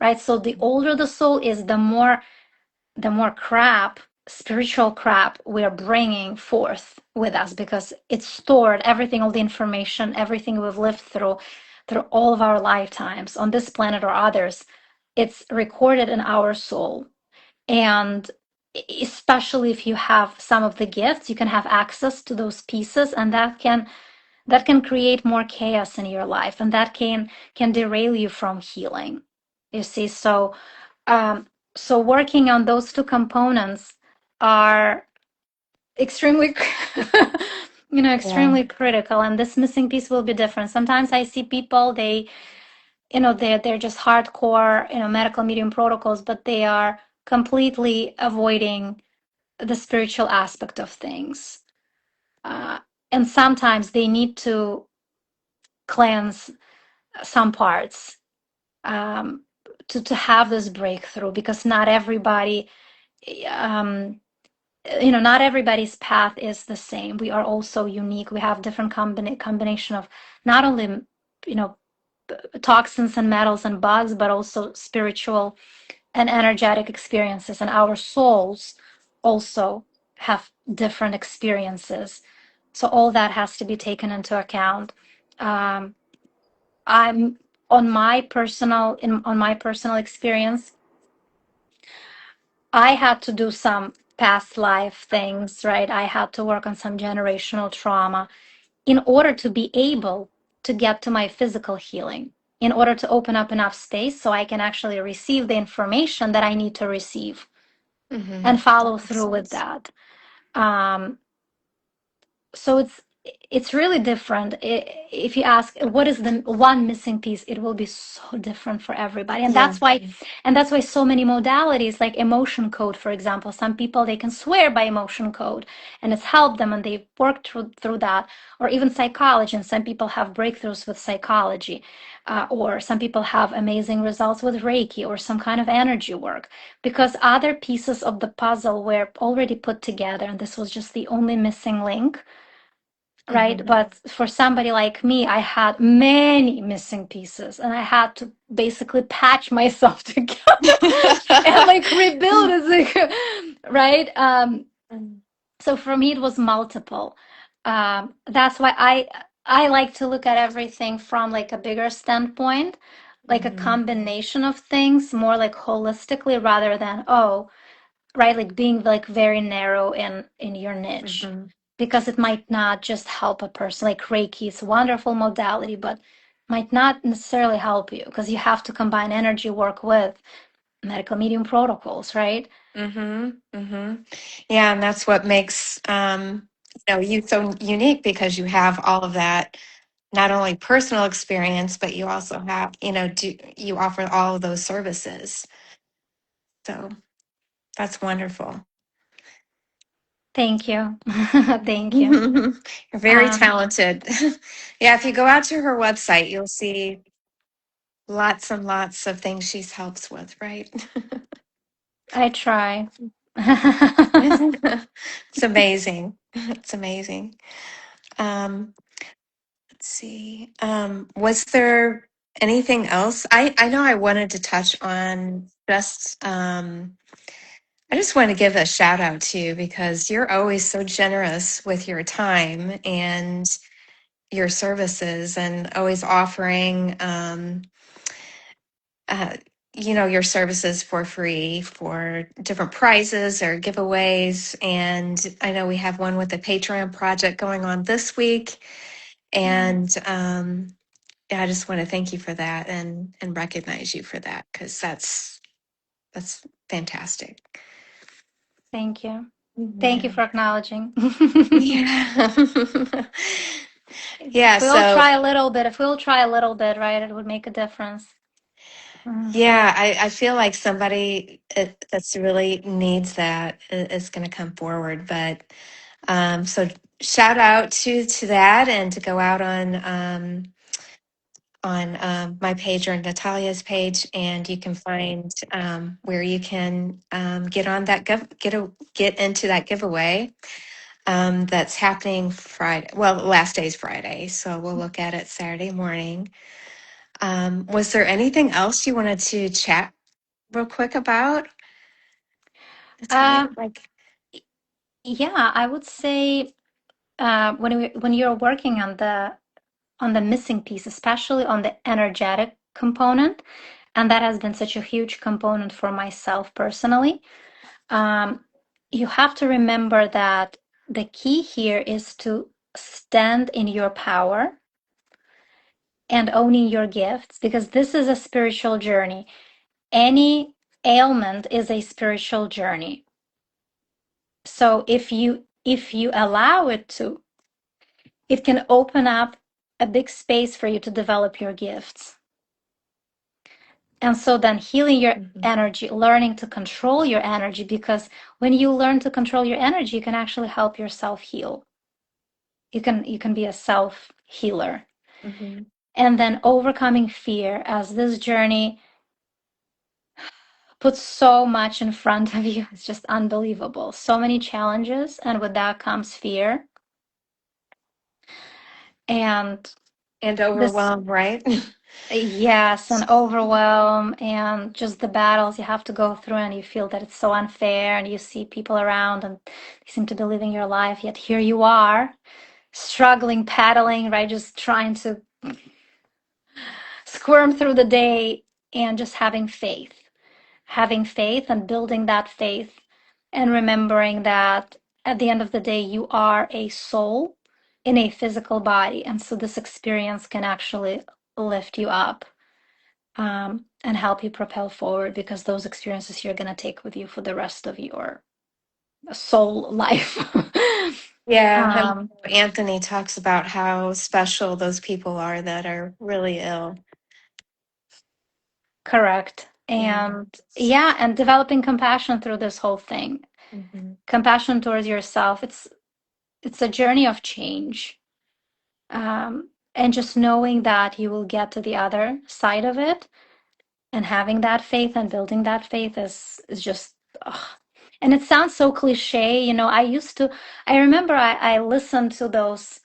B: right? So the older the soul is, the more crap, spiritual crap, we're bringing forth with us, because it's stored, everything, all the information, everything we've lived through all of our lifetimes on this planet or others. It's recorded in our soul. And especially if you have some of the gifts, you can have access to those pieces, and that can create more chaos in your life, and that can derail you from healing, you see. Um, so working on those two components are extremely,
A: Yeah.
B: extremely critical. And this missing piece will be different. Sometimes I see people, they're just hardcore, medical medium protocols, but they are completely avoiding the spiritual aspect of things. Uh, and sometimes they need to cleanse some parts, um, to have this breakthrough, because not everybody, um, not everybody's path is the same. We are also unique. We have different combination of not only, you know, toxins and metals and bugs, but also spiritual and energetic experiences, and our souls also. have different experiences. So all that has to be taken into account. Um, I'm on my personal experience, I had to do some past life things, right? I had to work on some generational trauma in order to be able to get to my physical healing, in order to open up enough space so I can actually receive the information that I need to receive
A: Mm-hmm.
B: and follow
A: That makes
B: through with
A: sense.
B: that. Um, so it's really different. If you ask what is the one missing piece, it will be so different for everybody, and
A: Yeah.
B: that's why so many modalities like emotion code, for example, some people they can swear by emotion code and it's helped them and they've worked through that, or even psychology, and some people have breakthroughs with psychology, or some people have amazing results with Reiki or some kind of energy work, because other pieces of the puzzle were already put together and this was just the only missing link, right?
A: Mm-hmm.
B: But for somebody like me, I had many missing pieces and I had to basically patch myself together and like rebuild it, like, right? So for me, it was multiple. That's why I like to look at everything from like a bigger standpoint, like a
A: Mm-hmm.
B: combination of things, more like holistically rather than, oh, right, like being like very narrow in your niche,
A: Mm-hmm.
B: because it might not just help a person. Like Reiki is a wonderful modality, but might not necessarily help you because you have to combine energy work with medical medium protocols, right?
A: Mm-hmm. Mm-hmm. Yeah, and that's what makes you so unique because you have all of that, not only personal experience, but you also have, you offer all of those services. So that's wonderful.
B: Thank you. Thank you.
A: You're very
B: um
A: talented. Yeah, if you go out to her website, you'll see lots and lots of things she's helps with, right?
B: I try.
A: It's amazing. It's amazing. Um, let's see. Was there anything else? I know I wanted to touch on I just want to give a shout out to you because you're always so generous with your time and your services and always offering uh, your services for free for different prizes or giveaways. And I know we have one with the Patreon project going on this week. And yeah, I just want to thank you for that and recognize you for that because that's fantastic.
B: Thank you. Thank you
A: Yeah.
B: for acknowledging.
A: Yeah. Yeah.
B: If we all
A: So
B: try a little bit, if we'll try a little bit, right, it would make a difference. Mm.
A: yeah, I feel like somebody that's really needs that is going to come forward. But so shout out to that and to go out on my page or Natalia's page, and you can find where you can get on that get into that giveaway that's happening Friday. Well, the last day's Friday, so we'll look at it Saturday morning. Was there anything else you wanted to chat real quick about, Natalia?
B: Um, yeah, I would say when you're working on the missing piece, especially on the energetic component, and that has been such a huge component for myself personally, um, you have to remember that the key here is to stand in your power and owning your gifts, because this is a spiritual journey. Any ailment is a spiritual journey. So if you allow it to, it can open up a big space for you to develop your gifts. And so then healing your
A: Mhm.
B: energy, learning to control your energy, because when you learn to control your energy, you can actually help yourself heal. You can be a self healer.
A: Mhm.
B: And then overcoming fear, as this journey puts so much in front of you. It's just unbelievable. So many challenges, and with that comes fear. And
A: And
B: this
A: overwhelmed, right?
B: Yes, and overwhelm and just the battles you have to go through, and you feel that it's so unfair, and you see people around and they seem to be living your life, yet here you are, struggling, paddling, right? Just trying to squirm through the day and just having faith and building that faith, and remembering that at the end of the day, you are a soul in a physical body. And so this experience can actually lift you up, and help you propel forward, because those experiences you're going to take with you for the rest of your soul life.
A: Yeah, and
B: um,
A: Anthony talks about how special those people are that are really ill.
B: Correct.
A: Yeah.
B: And yeah, and developing compassion through this whole thing.
A: Hmm.
B: Compassion towards yourself. It's a journey of change. And just knowing that you will get to the other side of it, and having that faith and building that faith is just ugh. And it sounds so cliche, I remember I listened to those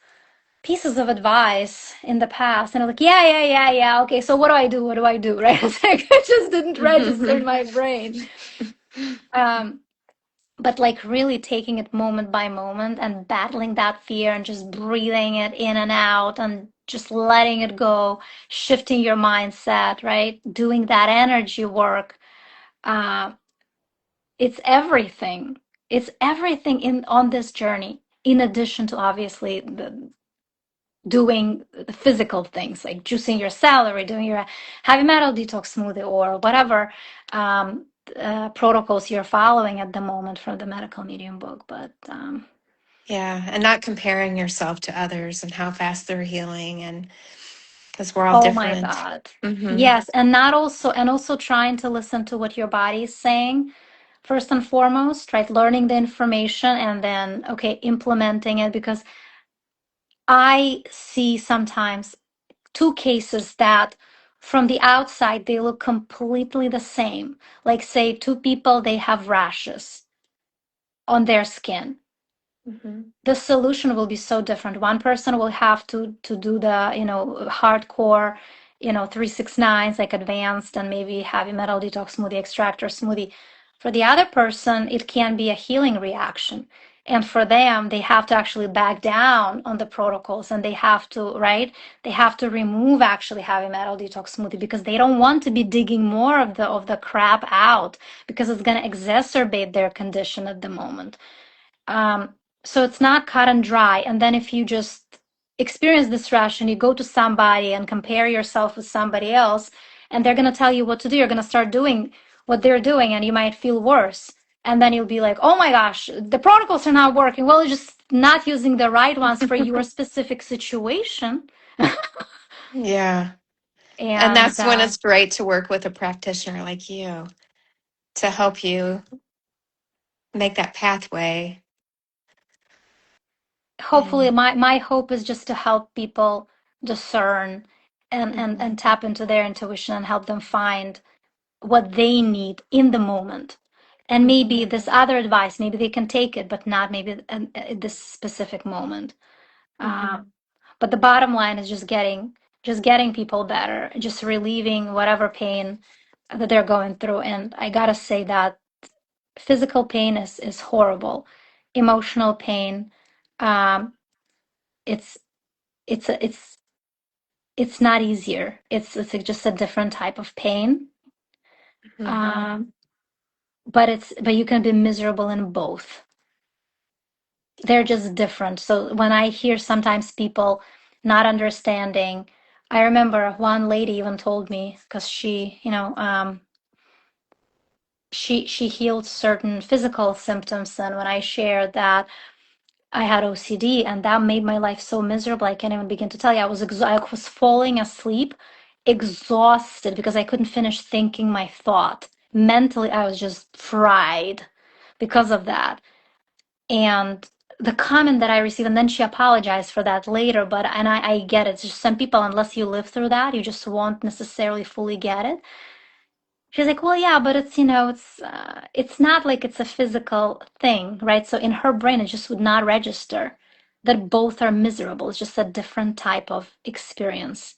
B: pieces of advice in the past, and I'm like, yeah, yeah, yeah, yeah, okay, so what do I do? What do I do? Right? It's like it just didn't register in my brain. Um, but like really taking it moment by moment and battling that fear and just breathing it in and out and just letting it go, shifting your mindset, right? Doing that energy work. Uh, it's everything. It's everything in on this journey. In addition to obviously doing the physical things like juicing your celery, doing your heavy metal detox smoothie, or whatever protocols you're following at the moment from the medical medium book. But
A: Yeah, and not comparing yourself to others and how fast they're healing, and because we're all
B: oh my
A: different.
B: God.
A: Hmm.
B: Yes, and also trying to listen to what your body is saying first and foremost, right? Learning the information and then okay, implementing it, because I see sometimes two cases that from the outside they look completely the same. Like say two people, they have rashes on their skin.
A: Hmm.
B: The solution will be so different. One person will have to do the hardcore 369s, like advanced and maybe heavy metal detox smoothie, extractor smoothie. For the other person it can be a healing reaction, and for them they have to actually back down on the protocols, and they have to, right, they have to remove actually heavy metal detox smoothie, because they don't want to be digging more of the crap out, because it's going to exacerbate their condition at the moment. um, so it's not cut and dry. And then if you just experience this rush and you go to somebody and compare yourself with somebody else, and they're going to tell you what to do, you're going to start doing what they're doing, and you might feel worse. And then you'll be like, oh my gosh, the protocols are not working. Well, you're just not using the right ones for your specific situation.
A: Yeah. And
B: And
A: that's when it's great to work with a practitioner like you to help you make that pathway.
B: hopefully
A: And
B: my hope is just to help people discern and
A: mhm,
B: tap into their intuition and help them find what they need in the moment. And maybe
A: mhm,
B: this other advice, maybe they can take it, but not maybe at this specific moment. Uh,
A: mhm,
B: but the bottom line is just getting people better, just relieving whatever pain that they're going through. And I gotta say that physical pain is horrible. Emotional pain, um, it's it's not easier. It's like just a different type of pain.
A: mhm.
B: Um, but you can be miserable in both. They're just different. So when I hear sometimes people not understanding, I remember one lady even told me, because she healed certain physical symptoms, and when I shared that I had OCD, and that made my life so miserable. I can't even begin to tell you. I was falling asleep, exhausted, because I couldn't finish thinking my thought. Mentally, I was just fried because of that. And the comment that I received, and then she apologized for that later, but and I get it. It's just some people, unless you live through that, you just won't necessarily fully get it. She's like, well, yeah, but it's not like it's a physical thing, right? So in her brain, it just would not register that both are miserable. It's just a different type of experience.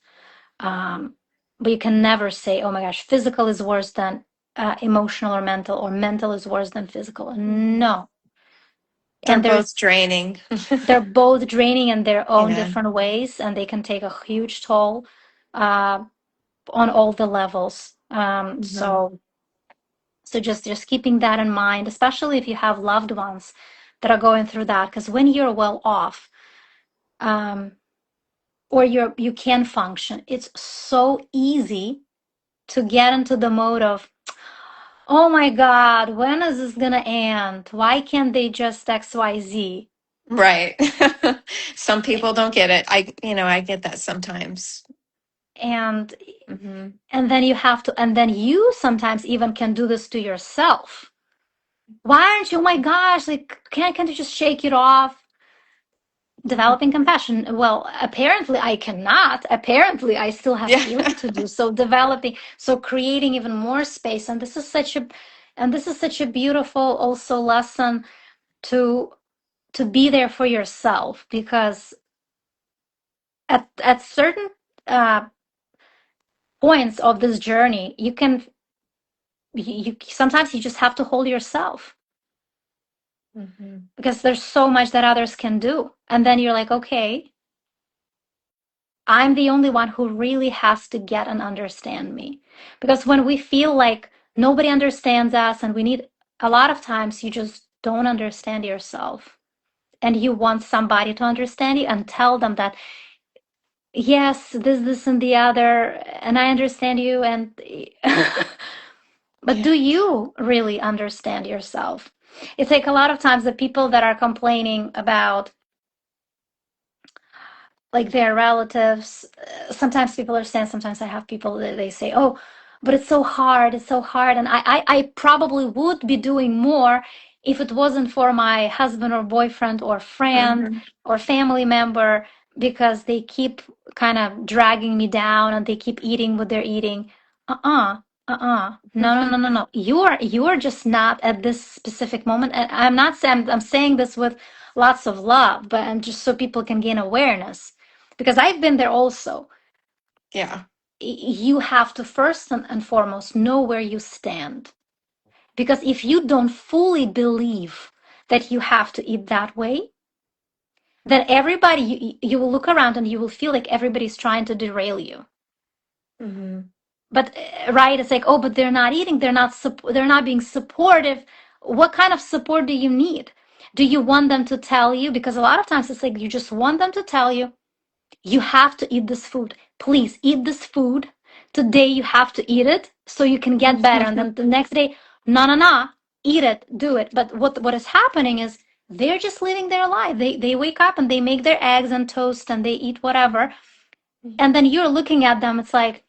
B: Um, but you can never say, oh my gosh, physical is worse than emotional or mental is worse than physical.
A: Mhm.
B: No.
A: They're
B: And
A: both draining.
B: they're both draining in their own
A: Yeah.
B: different ways, and they can take a huge toll uh, on all the levels.
A: Hmm.
B: So just keeping that in mind, especially if you have loved ones that are going through that, because when you're well off, um, or you can function, it's so easy to get into the mode of, oh my God, when is this gonna end? Why can't they just XYZ?
A: Right. Some people don't get it. I get that sometimes.
B: And
A: Hmm.
B: and then you have to, and then you sometimes even can do this to yourself. Why aren't you? Oh my gosh, like can't you just shake it off? Developing compassion. Well, apparently I cannot. Apparently I still have
A: Yeah.
B: healing to do. So developing, so creating even more space. And this is such a beautiful also lesson to be there for yourself, because at certain uh, points of this journey, you sometimes you just have to hold yourself,
A: Hmm.
B: because there's so much that others can do. And then you're like, okay, I'm the only one who really has to get and understand me. Because when we feel like nobody understands us and we need, a lot of times you just don't understand yourself. And you want somebody to understand you and tell them that, yes, this, and the other, and I understand you. And, but
A: Yeah.
B: do you really understand yourself? It's like a lot of times the people that are complaining about like their relatives. Sometimes people are saying, sometimes I have people that they say, oh, but it's so hard. And I probably would be doing more if it wasn't for my husband or boyfriend or friend
A: Hmm.
B: or family member, because they keep kind of dragging me down and they keep eating what they're eating. No, no, no, no, no. You are just not at this specific moment. And I'm not saying, I'm saying this with lots of love, but and just so people can gain awareness, because I've been there also.
A: Yeah.
B: You have to first and foremost know where you stand. Because if you don't fully believe that you have to eat that way, then everybody, you will look around and you will feel like everybody's trying to derail you.
A: Hmm.
B: But right, it's like, oh, but they're not eating, they're not being supportive. What kind of support do you need? Do you want them to tell you? Because a lot of times it's like you just want them to tell you, you have to eat this food. Please eat this food. Today you have to eat it so you can get better. And then the next day, no, no, no, eat it, do it. But what is happening is they're just living their life. They wake up and they make their eggs and toast and they eat whatever. And then you're looking at them, it's like,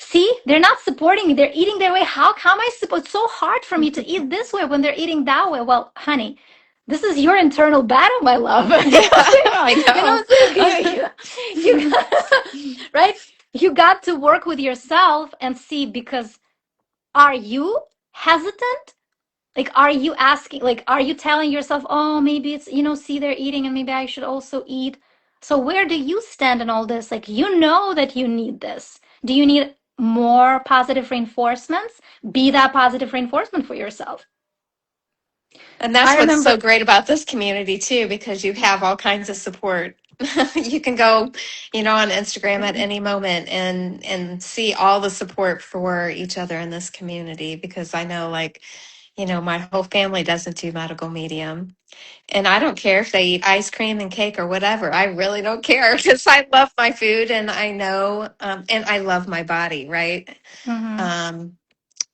B: see, they're not supporting me. They're eating their way. How am I supposed? It's so hard for me to eat this way when they're eating that way. Well, honey, this is your internal battle, my love.
A: Yeah, I
B: You know
A: know.
B: what I'm saying? You right? You got to work with yourself and see, because are you hesitant? Like, are you asking, like, are you telling yourself, oh, maybe it's, see, they're eating and maybe I should also eat. So where do you stand in all this? Like, you know that you need this. Do you need more positive reinforcements? Be that positive reinforcement for yourself.
A: And that's
B: I
A: what's so
B: remember.
A: great about this community too, because you have all kinds of support. You can go, on Instagram at any moment and see all the support for each other in this community. Because I know, like, my whole family doesn't do medical medium, and I don't care if they eat ice cream and cake or whatever. I really don't care because I love my food, and I know, and I love my body, right?
B: Mhm.
A: Um,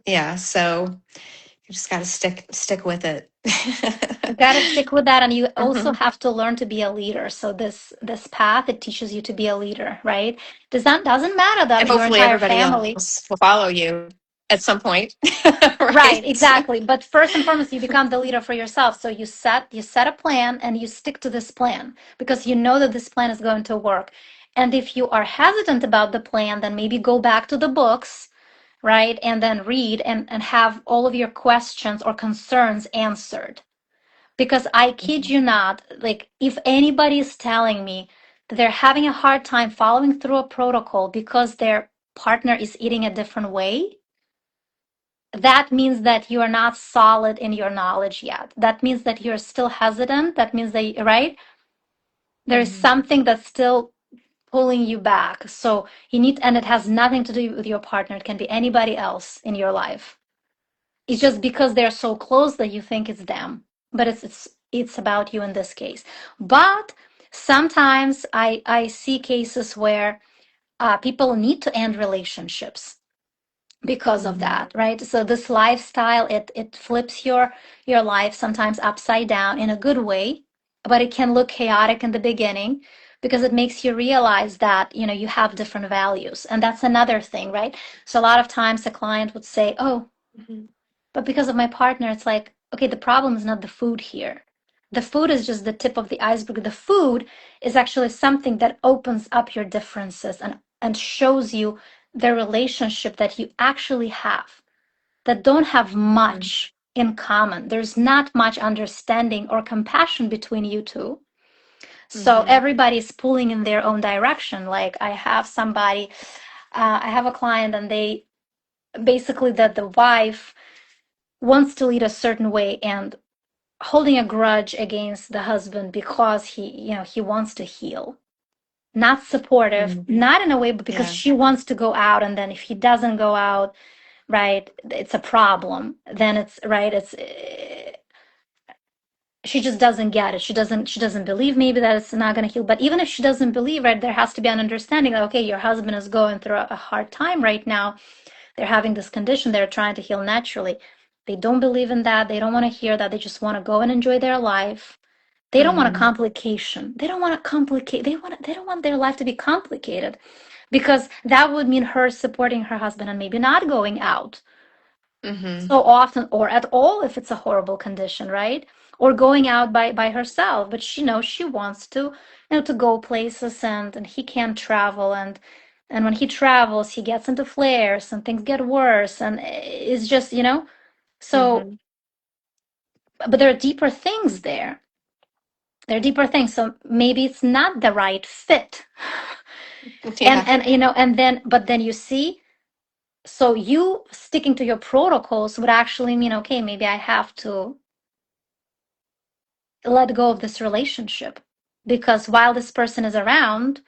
A: yeah, so you just got to stick with it.
B: You got to stick with that, and you also
A: Hmm.
B: have to learn to be a leader. So this path, it teaches you to be a leader, right? Doesn't matter
A: And
B: that your
A: hopefully
B: entire
A: everybody
B: family.
A: else will follow you at some point,
B: Right,
A: right?
B: exactly. But first and foremost, you become the leader for yourself. So you set a plan and you stick to this plan because you know that this plan is going to work. And if you are hesitant about the plan, then maybe go back to the books, right? And then read and have all of your questions or concerns answered. Because I kid you not, like if anybody is telling me that they're having a hard time following through a protocol because they're partner is eating a different way, that means that you are not solid in your knowledge yet. That means that you're still hesitant. That means that, right? There is
A: Mhm.
B: something that's still pulling you back. So you need, and it has nothing to do with your partner. It can be anybody else in your life. It's just because they're so close that you think it's them, but it's about you in this case. But sometimes I see cases where people need to end relationships because of
A: Mhm.
B: that, right? So this lifestyle, it flips your life sometimes upside down in a good way, but it can look chaotic in the beginning because it makes you realize that, you have different values. And that's another thing, right? So a lot of times a client would say, oh,
A: Mhm.
B: but because of my partner, it's like, okay, the problem is not the food here. The food is just the tip of the iceberg. The food is actually something that opens up your differences and shows you the relationship that you actually have that don't have
A: Mhm.
B: much in common. There's not much understanding or compassion between you two. So
A: Mhm.
B: everybody's pulling in their own direction. Like I have a client, and they basically, that the wife wants to lead a certain way and holding a grudge against the husband because he wants to heal, not supportive,
A: Mhm.
B: not in a way, but because
A: Yeah.
B: she wants to go out, and then if he doesn't go out, right, it's a problem. Then it's right, it's she just doesn't get it. She doesn't believe maybe that it's not going to heal. But even if she doesn't believe, right, there has to be an understanding that, okay, your husband is going through a hard time right now. They're having this condition. They're trying to heal naturally. They don't believe in that. They don't want to hear that. They just want to go and enjoy their life. They don't want a
A: Mhm.
B: complication. They don't want to complicate. They don't want their life to be complicated, because that would mean her supporting her husband and maybe not going out
A: Mhm.
B: so often or at all if it's a horrible condition, right? Or going out by herself, but she knows she wants to go places, and he can't travel, and when he travels he gets into flares and things get worse, and it's just, so,
A: Mhm.
B: but there are deeper things there. There are deeper things. So maybe it's not the right fit. and
A: Yeah.
B: and you know and then but then you see, so you sticking to your protocols would actually mean, okay, maybe I have to let go of this relationship, because while this person is around,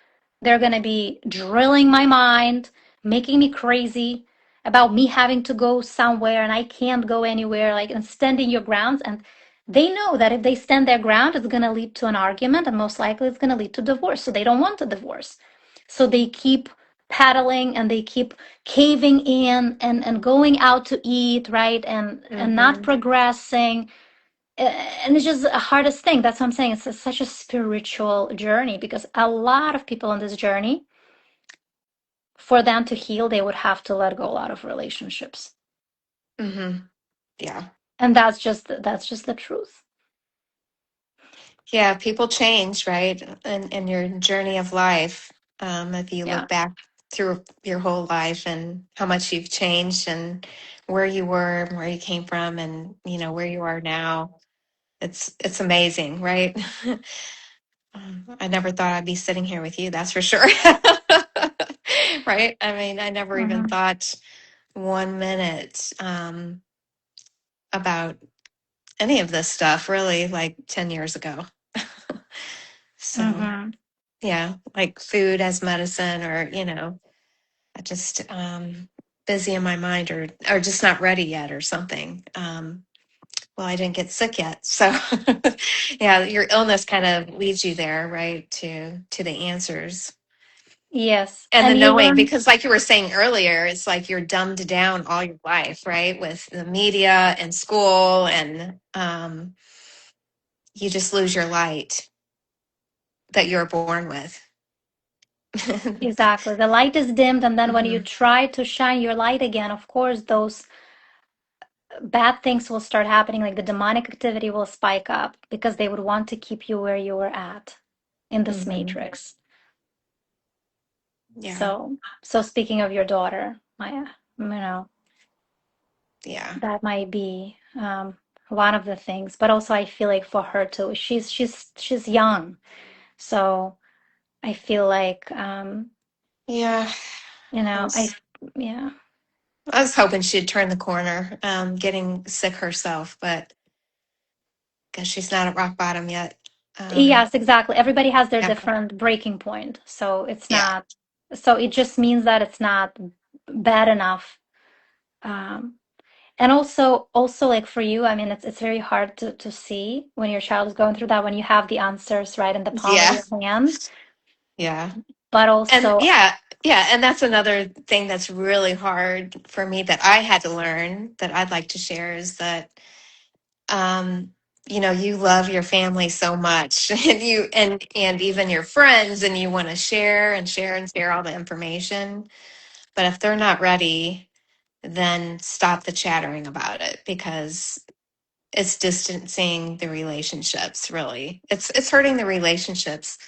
B: they're going to be drilling my mind, making me crazy about me having to go somewhere and I can't go anywhere, like, and standing your grounds. And they know that if they stand their ground, it's going to lead to an argument, and most likely it's going to lead to divorce. So they don't want a divorce. So they keep paddling, and they keep caving in, and going out to eat, right? And not
A: Mhm.
B: progressing. And it's just the hardest thing. That's what I'm saying. Such a spiritual journey, because a lot of people on this journey, for them to heal, they would have to let go a lot of relationships.
A: Mhm. Yeah.
B: And that's just the truth.
A: Yeah, people change, right? In your journey of life. If you
B: Yeah.
A: look back through your whole life and how much you've changed and where you were and where you came from and where you are now, it's amazing, right? I never thought I'd be sitting here with you, that's for sure. Right? I mean, I never even
B: Hmm.
A: thought 1 minute about any of this stuff really like 10 years ago. So,
B: Hmm.
A: yeah, like food as medicine or, I just busy in my mind or just not ready yet or something. Well, I didn't get sick yet. So, yeah, your illness kind of leads you there, right, to the answers.
B: Yes.
A: And the
B: And you
A: knowing,
B: learn.
A: because like you were saying earlier, it's like you're dumbed down all your life, right? With the media and school, and you just lose your light that you were born with.
B: Exactly. The light is dimmed, and then when you
A: Hmm.
B: try to shine your light again, of course, those bad things will start happening, like the demonic activity will spike up, because they would want to keep you where you were at in this
A: Hmm.
B: matrix.
A: Yeah.
B: So speaking of your daughter,
A: Yeah.
B: that might be one of the things. But also, I feel like for her too, she's young, so I feel like
A: Yeah.
B: You
A: I
B: know,
A: was
B: yeah.
A: I was hoping she'd turn the corner, getting sick herself, but guess she's not at rock bottom yet. Um,
B: Yes, exactly. Everybody has their
A: yeah,
B: different breaking point. So it's
A: yeah,
B: not, so it just means that it's not bad enough. Um, and also like for you, I mean, it's very hard to see when your child is going through that, when you have the answers right in the palm of
A: yeah,
B: your hand.
A: yeah.
B: But
A: And
B: also,
A: yeah, and that's another thing that's really hard for me that I had to learn that I'd like to share is that um, you love your family so much and and even your friends and you want to share and share and share all the information. But if they're not ready, then stop the chattering about it because it's distancing the relationships, really. It's hurting the relationships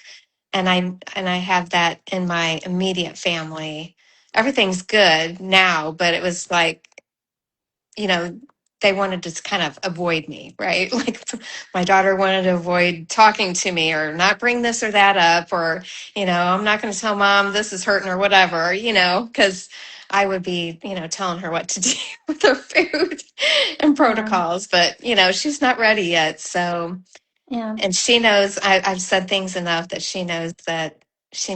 A: and I have that in my immediate family. Everything's good now, but it was like, you know, they wanted to kind of avoid me, right? Like my daughter wanted to avoid talking to me or not bring this or that up, or, I'm not going to tell mom this is hurting or whatever, because I would be, telling her what to do with her food and
B: yeah,
A: protocols, but, she's not ready yet. So,
B: yeah,
A: and she knows I've said things enough that she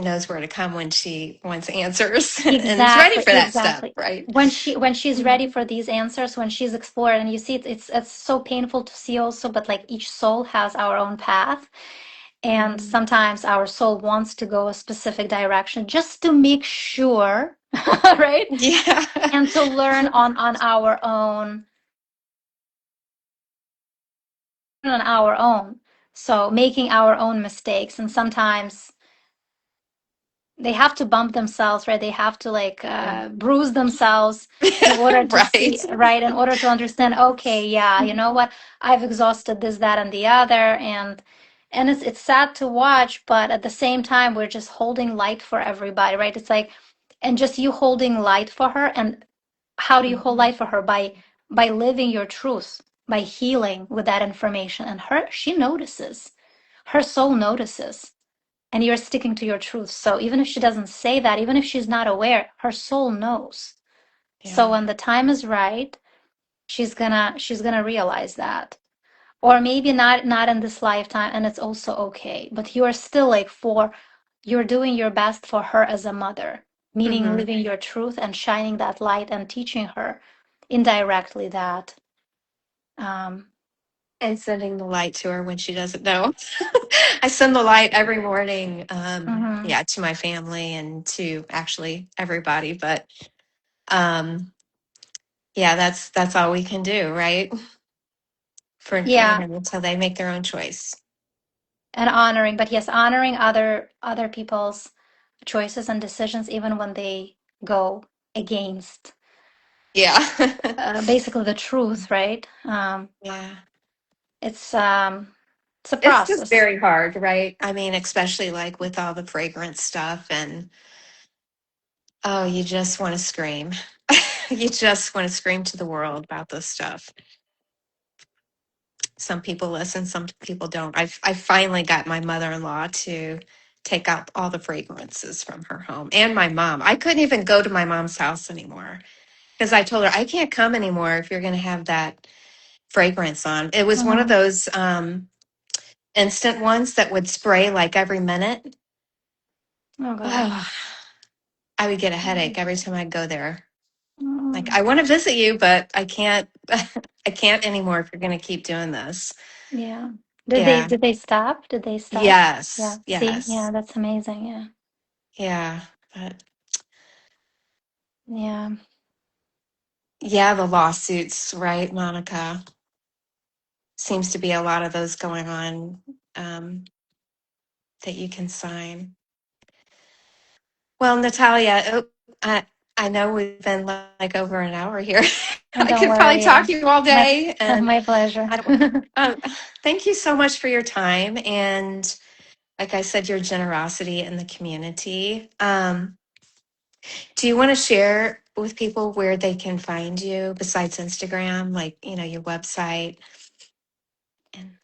A: knows where to come when she wants answers and is ready
B: exactly,
A: for that stuff,
B: exactly.
A: right?
B: When she's ready for these answers, when she's explored, and you see it's so painful to see also, but like each soul has our own path. And
A: Mhm.
B: sometimes our soul wants to go a specific direction just to make sure, right?
A: Yeah.
B: And to learn on our own. So making our own mistakes. And sometimes they have to bump themselves, right? They have to like bruise themselves in order to
A: Right.
B: see, right? In order to understand, okay, yeah, you know what? I've exhausted this, that, and the other, and it's sad to watch, but at the same time, we're just holding light for everybody, right? It's like, and just you holding light for her, and how do you hold light for her? By living your truth, by healing with that information, and she notices, her soul notices, and you're sticking to your truth. So even if she doesn't say that, even if she's not aware, her soul knows. So
A: Yeah.
B: when the time is right, she's gonna realize that. Or maybe not in this lifetime, and it's also okay. But you are still like you're doing your best for her as a mother, meaning
A: Hmm.
B: living your truth and shining that light and teaching her indirectly that um
A: And sending the light to her when she doesn't know. I send the light every morning,
B: mhm.
A: yeah, to my family and to actually everybody. But um, yeah, that's all we can do, right? For
B: Yeah,
A: until they make their own choice.
B: and honoring, but yes, honoring other people's choices and decisions even when they go against
A: Yeah.
B: basically the truth, right?
A: Yeah.
B: It's it's a
A: It's just
B: process.
A: very hard, right? I mean, especially like with all the fragrance stuff and oh, you just want to scream. You just want to scream to the world about this stuff. Some people listen, some people don't. I finally got my mother-in-law to take out all the fragrances from her home and my mom. I couldn't even go to my mom's house anymore because I told her I can't come anymore if you're going to have that fragrance on. It was one of
B: Mhm.
A: those instant ones that would spray like every minute.
B: Oh gosh.
A: Oh, I would get a headache every time I go there. Like
B: Mm.
A: I want to visit you, but I can't. I can't anymore if you're going to keep doing this.
B: Yeah. Did they
A: Yeah.
B: did they stop? Did they stop? Yeah.
A: Yes.
B: See?
A: Yes.
B: Yeah, that's amazing. Yeah.
A: Yeah. But
B: Yeah.
A: yeah, the lawsuits, right, Monica? Seems to be a lot of those going on um, that you can sign. Well, Natalia, I know we've been like over an hour here.
B: And
A: I
B: don't
A: could probably
B: worry. Yeah.
A: talk to you all
B: My
A: day, and
B: my pleasure.
A: I don't. Um, thank you so much for your time and, like I said, your generosity in the community. Do you want to share with people where they can find you besides Instagram, like your website? And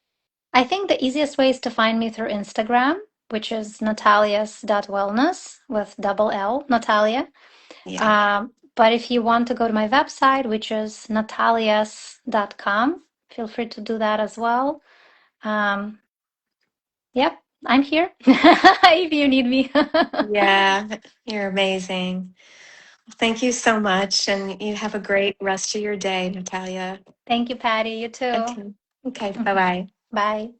B: I think the easiest way is to find me through Instagram, which is natalias.wellness with double L, Natalia.
A: Yeah.
B: But if you want to go to my website, which is natallias.com, feel free to do that as well. Yep, I'm here if you need me.
A: Yeah, you're amazing. Thank you so much, and you have a great rest of your day, Natalia.
B: Thank you, Patty. You too.
A: Okay. Okay, bye-bye.
B: Bye.